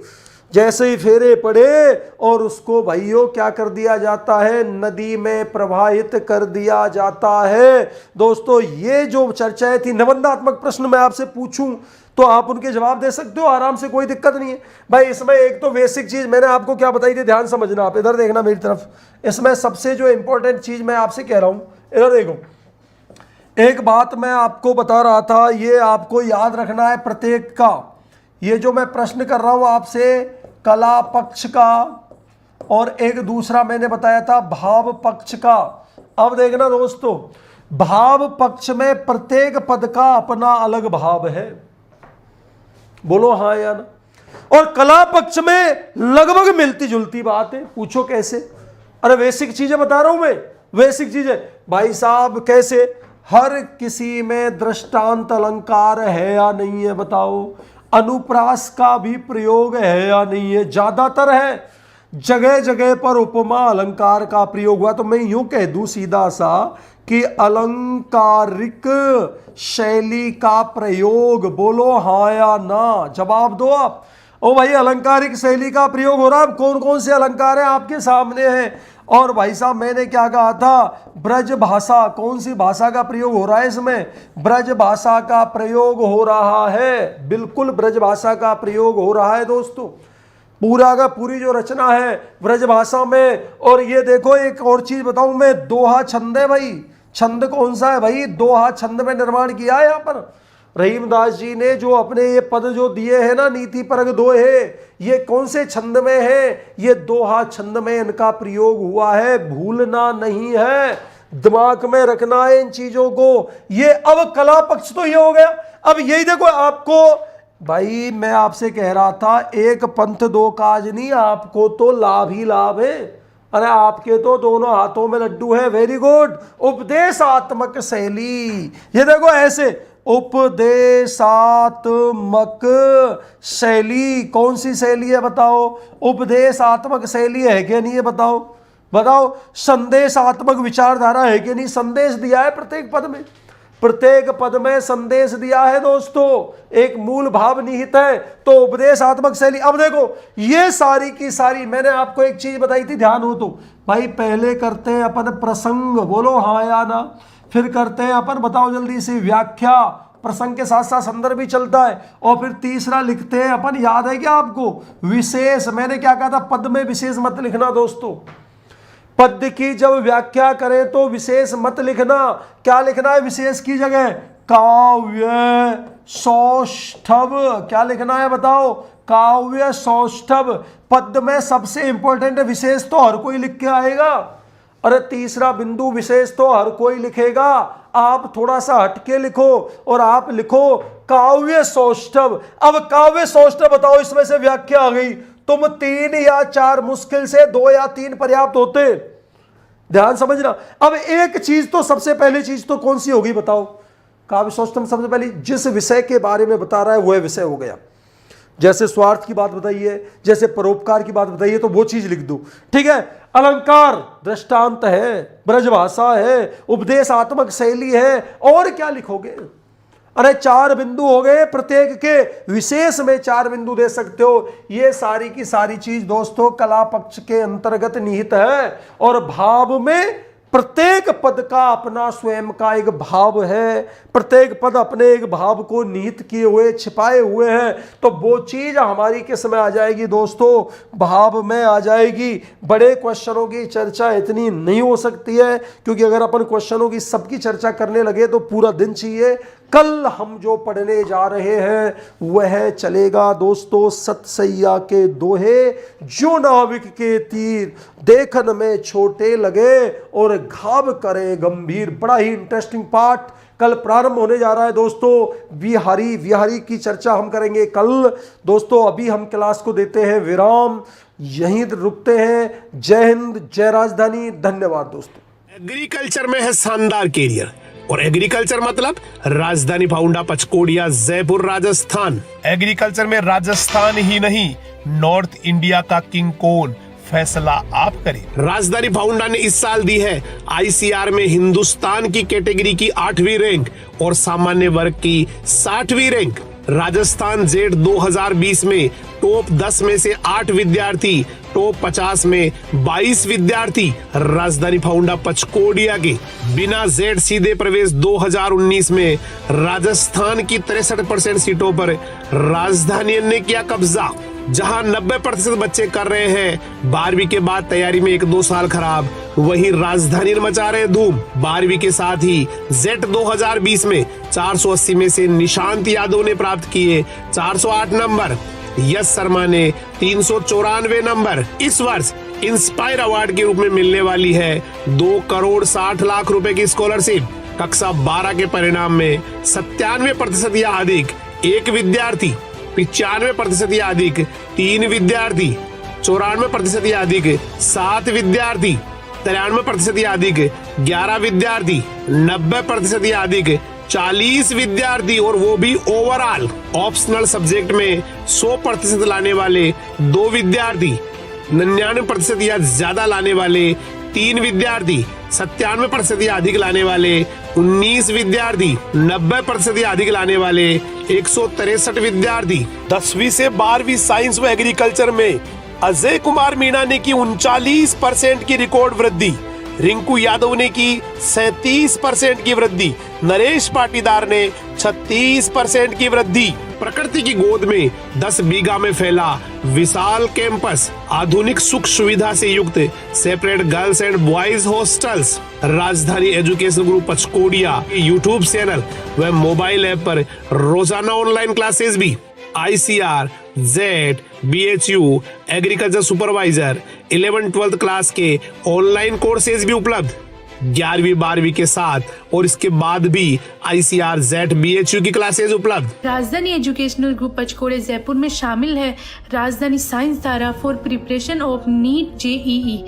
S1: जैसे ही फेरे पड़े और उसको भाइयों क्या कर दिया जाता है? नदी में प्रवाहित कर दिया जाता है। दोस्तों, ये जो चर्चाएं थी, निबंधात्मक प्रश्न मैं आपसे पूछूं तो आप उनके जवाब दे सकते हो आराम से, कोई दिक्कत नहीं है भाई। इसमें एक तो बेसिक चीज मैंने आपको क्या बताई थी, ध्यान समझना, आप इधर देखना मेरी तरफ। इसमें सबसे जो इंपॉर्टेंट चीज मैं आपसे कह रहा हूं, इधर देखो, एक बात मैं आपको बता रहा था, ये आपको याद रखना है प्रत्येक का। ये जो मैं प्रश्न कर रहा हूं आपसे, कला पक्ष का, और एक दूसरा मैंने बताया था भाव पक्ष का। अब देखना दोस्तों, भाव पक्ष में प्रत्येक पद का अपना अलग भाव है, बोलो हाँ या ना। और कला पक्ष में लगभग मिलती जुलती बात है। पूछो कैसे? अरे बेसिक चीजें बता रहा हूं मैं, बेसिक चीजें भाई साहब। कैसे? हर किसी में दृष्टांत अलंकार है या नहीं है, बताओ। अनुप्रास का भी प्रयोग है या नहीं है? ज्यादातर है। जगह जगह पर उपमा अलंकार का प्रयोग हुआ। तो मैं यूं कह दूं सीधा सा कि अलंकारिक शैली का प्रयोग, बोलो हाँ या ना, जवाब दो आप। ओ भाई, अलंकारिक शैली का प्रयोग हो रहा है। कौन कौन से अलंकार है आपके सामने हैं। और भाई साहब, मैंने क्या कहा था? ब्रज भाषा, कौन सी भाषा का प्रयोग हो रहा है इसमें? ब्रज भाषा का प्रयोग हो रहा है, बिल्कुल ब्रज भाषा का प्रयोग हो रहा है दोस्तों। पूरा का पूरी जो रचना है ब्रज भाषा में। और ये देखो, एक और चीज बताऊं मैं, दोहा छंद है भाई। छंद कौन सा है भाई? दोहा छंद में निर्माण किया है यहाँ पर रहीमदास जी ने। जो अपने ये पद जो दिए हैं ना, नीति परग दोहे, ये कौन से छंद में है? ये दोहा छंद में इनका प्रयोग हुआ है। भूलना नहीं है, दिमाग में रखना है इन चीजों को। ये अब कला पक्ष तो ये हो गया। अब यही देखो आपको भाई, मैं आपसे कह रहा था, एक पंथ दो काज नहीं, आपको तो लाभ ही लाभ है। अरे आपके तो दोनों हाथों में लड्डू है। Very good. उपदेशात्मक शैली, ये देखो ऐसे, उपदेशात्मक शैली, कौन सी शैली है बताओ? उपदेशात्मक शैली है कि नहीं है? बताओ बताओ। संदेशात्मक विचारधारा है कि नहीं? संदेश दिया है प्रत्येक पद में, प्रत्येक पद में संदेश दिया है दोस्तों। एक मूल भाव निहित है, तो उपदेशात्मक शैली। अब देखो, ये सारी की सारी मैंने आपको एक चीज बताई थी, ध्यान हो तो भाई। पहले करते हैं अपन प्रसंग, बोलो हाँ या ना। फिर करते हैं अपन, बताओ जल्दी से, व्याख्या। प्रसंग के साथ साथ संदर्भ भी चलता है। और फिर तीसरा लिखते हैं अपन, याद है क्या आपको? विशेष। मैंने क्या कहा था? पद में विशेष मत लिखना दोस्तों। पद्य की जब व्याख्या करें तो विशेष मत लिखना। क्या लिखना है विशेष की जगह? काव्य सौष्ठव। क्या लिखना है बताओ? काव्य सौष्ठव। पद्य में सबसे इंपॉर्टेंट विशेष तो हर कोई लिख के आएगा। अरे तीसरा बिंदु विशेष तो हर कोई लिखेगा, आप थोड़ा सा हटके लिखो और आप लिखो काव्य सौष्ठव। अब काव्य सौष्ठव बताओ, इसमें से व्याख्या आ गई, तुम 3 या 4, मुश्किल से 2 या 3 पर्याप्त होते। ध्यान समझना। अब एक चीज तो, सबसे पहली चीज तो कौन सी होगी बताओ? काव्य सौष्ठव सबसे पहले जिस विषय के बारे में बता रहा है वह विषय हो गया। जैसे स्वार्थ की बात बताइए, जैसे परोपकार की बात बताइए, तो वो चीज लिख दो, ठीक है। अलंकार दृष्टांत है, ब्रजभाषा है, उपदेशात्मक शैली है, और क्या लिखोगे? अरे 4 बिंदु हो गए, प्रत्येक के विशेष में 4 बिंदु दे सकते हो। ये सारी की सारी चीज दोस्तों कला पक्ष के अंतर्गत निहित है। और भाव में प्रत्येक पद का अपना स्वयं का एक भाव है, प्रत्येक पद अपने एक भाव को निहित किए हुए छिपाए हुए हैं। तो वो चीज हमारी किस में आ जाएगी दोस्तों? भाव में आ जाएगी। बड़े क्वेश्चनों की चर्चा इतनी नहीं हो सकती है, क्योंकि अगर अपन क्वेश्चनों की सबकी चर्चा करने लगे तो पूरा दिन चाहिए। कल हम जो पढ़ने जा रहे हैं वह चलेगा दोस्तों सतसैया के दोहे, जो नाविक के तीर देखन में छोटे लगे और घाव करे गंभीर। बड़ा ही इंटरेस्टिंग पार्ट कल प्रारंभ होने जा रहा है दोस्तों। विहारी की चर्चा हम करेंगे कल दोस्तों। अभी हम क्लास को देते हैं विराम, यहीं रुकते हैं। जय हिंद, जय राजधानी, धन्यवाद दोस्तों।
S2: एग्रीकल्चर में है शानदार कैरियर, और एग्रीकल्चर मतलब राजधानी फाउंडा पचकोड़िया जयपुर राजस्थान। एग्रीकल्चर में राजस्थान ही नहीं, नॉर्थ इंडिया का किंग कौन, फैसला आप करें। राजधानी फाउंडा ने इस साल दी है ICR में हिंदुस्तान की कैटेगरी की 8वीं रैंक और सामान्य वर्ग की 60वीं रैंक। राजस्थान जेड 2020 में टॉप 10 में से 8 विद्यार्थी, टॉप 50 में 22 विद्यार्थी राजधानी फाउंडा पचकोड़िया के। बिना जेड सीधे प्रवेश 2019 में राजस्थान की 63% सीटों पर राजधानी ने किया कब्जा। जहां 90% बच्चे कर रहे हैं 12वीं के बाद तैयारी में 1-2 साल खराब, वहीं राजधानी मचा रहे धूम। 12वीं के साथ ही जेट 2020 में 480 में से निशांत यादव ने प्राप्त किए 408 नंबर, यश शर्मा ने 394 नंबर। इस वर्ष इंस्पायर अवार्ड के रूप में मिलने वाली है 2 करोड़ 60 लाख रुपए की स्कॉलरशिप। कक्षा 12 के परिणाम में 97% या अधिक एक विद्यार्थी, 95% या अधिक 3 विद्यार्थी, 94% या अधिक 7 विद्यार्थी, 93% या अधिक 11 विद्यार्थी, 90% या अधिक 40 विद्यार्थी, और वो भी ओवरऑल। ऑप्शनल सब्जेक्ट में 100% लाने वाले 2 विद्यार्थी, 99% या ज्यादा लाने वाले 3 विद्यार्थी, 97% या अधिक लाने वाले 19 विद्यार्थी, 90% या अधिक लाने वाले 163 विद्यार्थी। 10वीं से 12वीं साइंस व एग्रीकल्चर में अजय कुमार मीणा ने की 39% की रिकॉर्ड वृद्धि, रिंकू यादव ने की 37% की वृद्धि, नरेश पाटीदार ने 36% की वृद्धि। प्रकृति की गोद में 10 बीघा में फैला विशाल कैंपस, आधुनिक सुख सुविधा से युक्त separate girls and boys hostels. राजधानी एजुकेशन ग्रुप पचकोड़िया यूट्यूब चैनल व मोबाइल ऐप पर रोजाना ऑनलाइन क्लासेस भी। ICR, Z, BHU, agriculture supervisor 11-12 class के ऑनलाइन कोर्सेज भी उपलब्ध 11वीं 12वीं के साथ, और इसके बाद भी ICR, जेड, BHU की क्लासेज उपलब्ध।
S3: राजधानी एजुकेशनल ग्रुप पचकोड़े जयपुर में शामिल है राजधानी साइंस धारा for preparation of NEET JEE,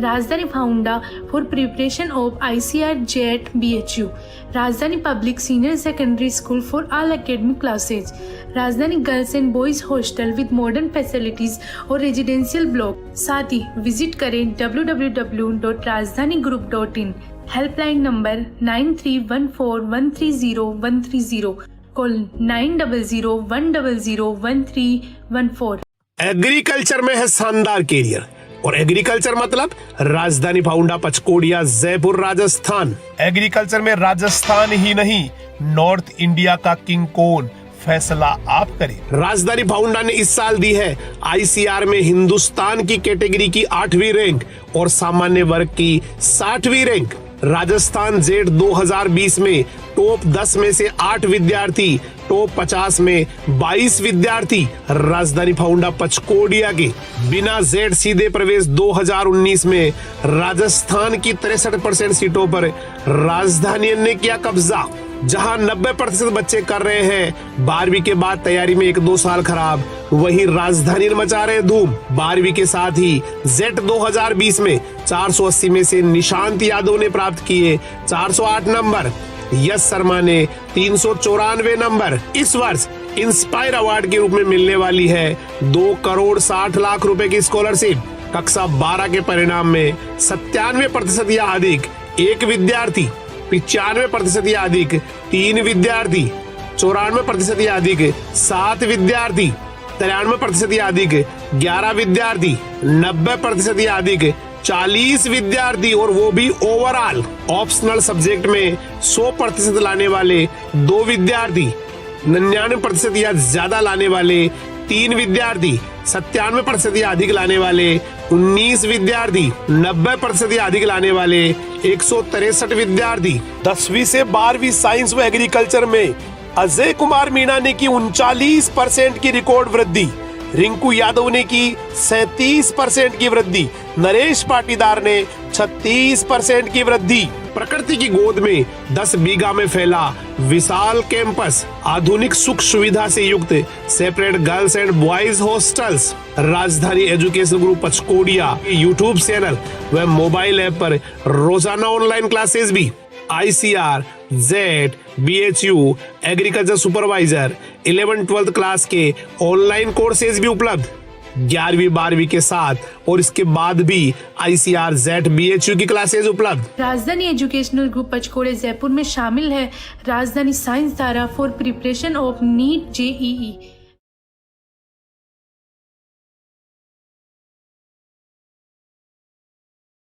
S3: Rajdhani foundation for preparation of ICR, Z, BHU, Rajdhani public senior secondary school for all academic classes, Rajdhani girls and boys hostel with modern facilities और रेजिडेंशियल ब्लॉक। साथ ही विजिट करें www.rajdanigroup.in। Helpline number 9314130130, call 9001001314।
S2: Agriculture में है शानदार कैरियर, और एग्रीकल्चर मतलब राजधानी फाउंडा पचकोड़िया जयपुर राजस्थान। एग्रीकल्चर में राजस्थान ही नहीं, नॉर्थ इंडिया का किंग कौन, फैसला आप करें। राजधानी फाउंडा ने इस साल दी है ICR में हिंदुस्तान की कैटेगरी की 8वीं रैंक और सामान्य वर्ग की 60वीं रैंक। राजस्थान जेड 2020 में टॉप 10 में से 8 विद्यार्थी, टॉप 50 में 22 विद्यार्थी राजधानी फाउंडा पचकोडिया के। बिना जेड सीधे प्रवेश 2019 में राजस्थान की 63% सीटों पर राजधानी ने किया कब्जा। जहां 90% बच्चे कर रहे हैं 12वीं के बाद तैयारी में 1-2 साल खराब, वहीं राजधानी मचा रहे धूम। 12वीं के साथ ही जेट 2020 में 480 में से निशांत यादव ने प्राप्त किए 408 नंबर, यश शर्मा ने 394 नंबर। इस वर्ष इंस्पायर अवार्ड के रूप में मिलने वाली है 2,60,00,000 रुपए की स्कॉलरशिप। कक्षा 12 के परिणाम में 97% या अधिक एक विद्यार्थी, 95% या अधिक 3 विद्यार्थी, 94% या अधिक 7 विद्यार्थी, 93% या अधिक 11 विद्यार्थी, 90% या अधिक 40 विद्यार्थी और वो भी ओवरऑल। ऑप्शनल सब्जेक्ट में 100% लाने वाले 2 विद्यार्थी, 99% या ज्यादा लाने वाले 3 विद्यार्थी, 97% या अधिक लाने वाले 19 विद्यार्थी, 90% या अधिक लाने वाले 163 विद्यार्थी। 10वीं से 12वीं साइंस व एग्रीकल्चर में अजय कुमार मीणा ने की 39% की रिकॉर्ड वृद्धि, रिंकू यादव ने की 37% की वृद्धि, नरेश पाटीदार ने 36% की वृद्धि। प्रकृति की गोद में 10 बीघा में फैला विशाल कैंपस, आधुनिक सुख सुविधा से युक्त separate girls and boys hostels. राजधानी एजुकेशन ग्रुप पचकोडिया यूट्यूब चैनल व मोबाइल ऐप पर रोजाना ऑनलाइन क्लासेस भी। ICR, Z, BHU, agriculture supervisor 11-12 class के ऑनलाइन कोर्सेज भी उपलब्ध 11वीं 12वीं के साथ और इसके बाद भी ICR, जेड, BHU की क्लासेज उपलब्ध।
S3: राजधानी एजुकेशनल ग्रुप पचकोड़े जयपुर में शामिल है राजधानी साइंस धारा for preparation of NEET JEE।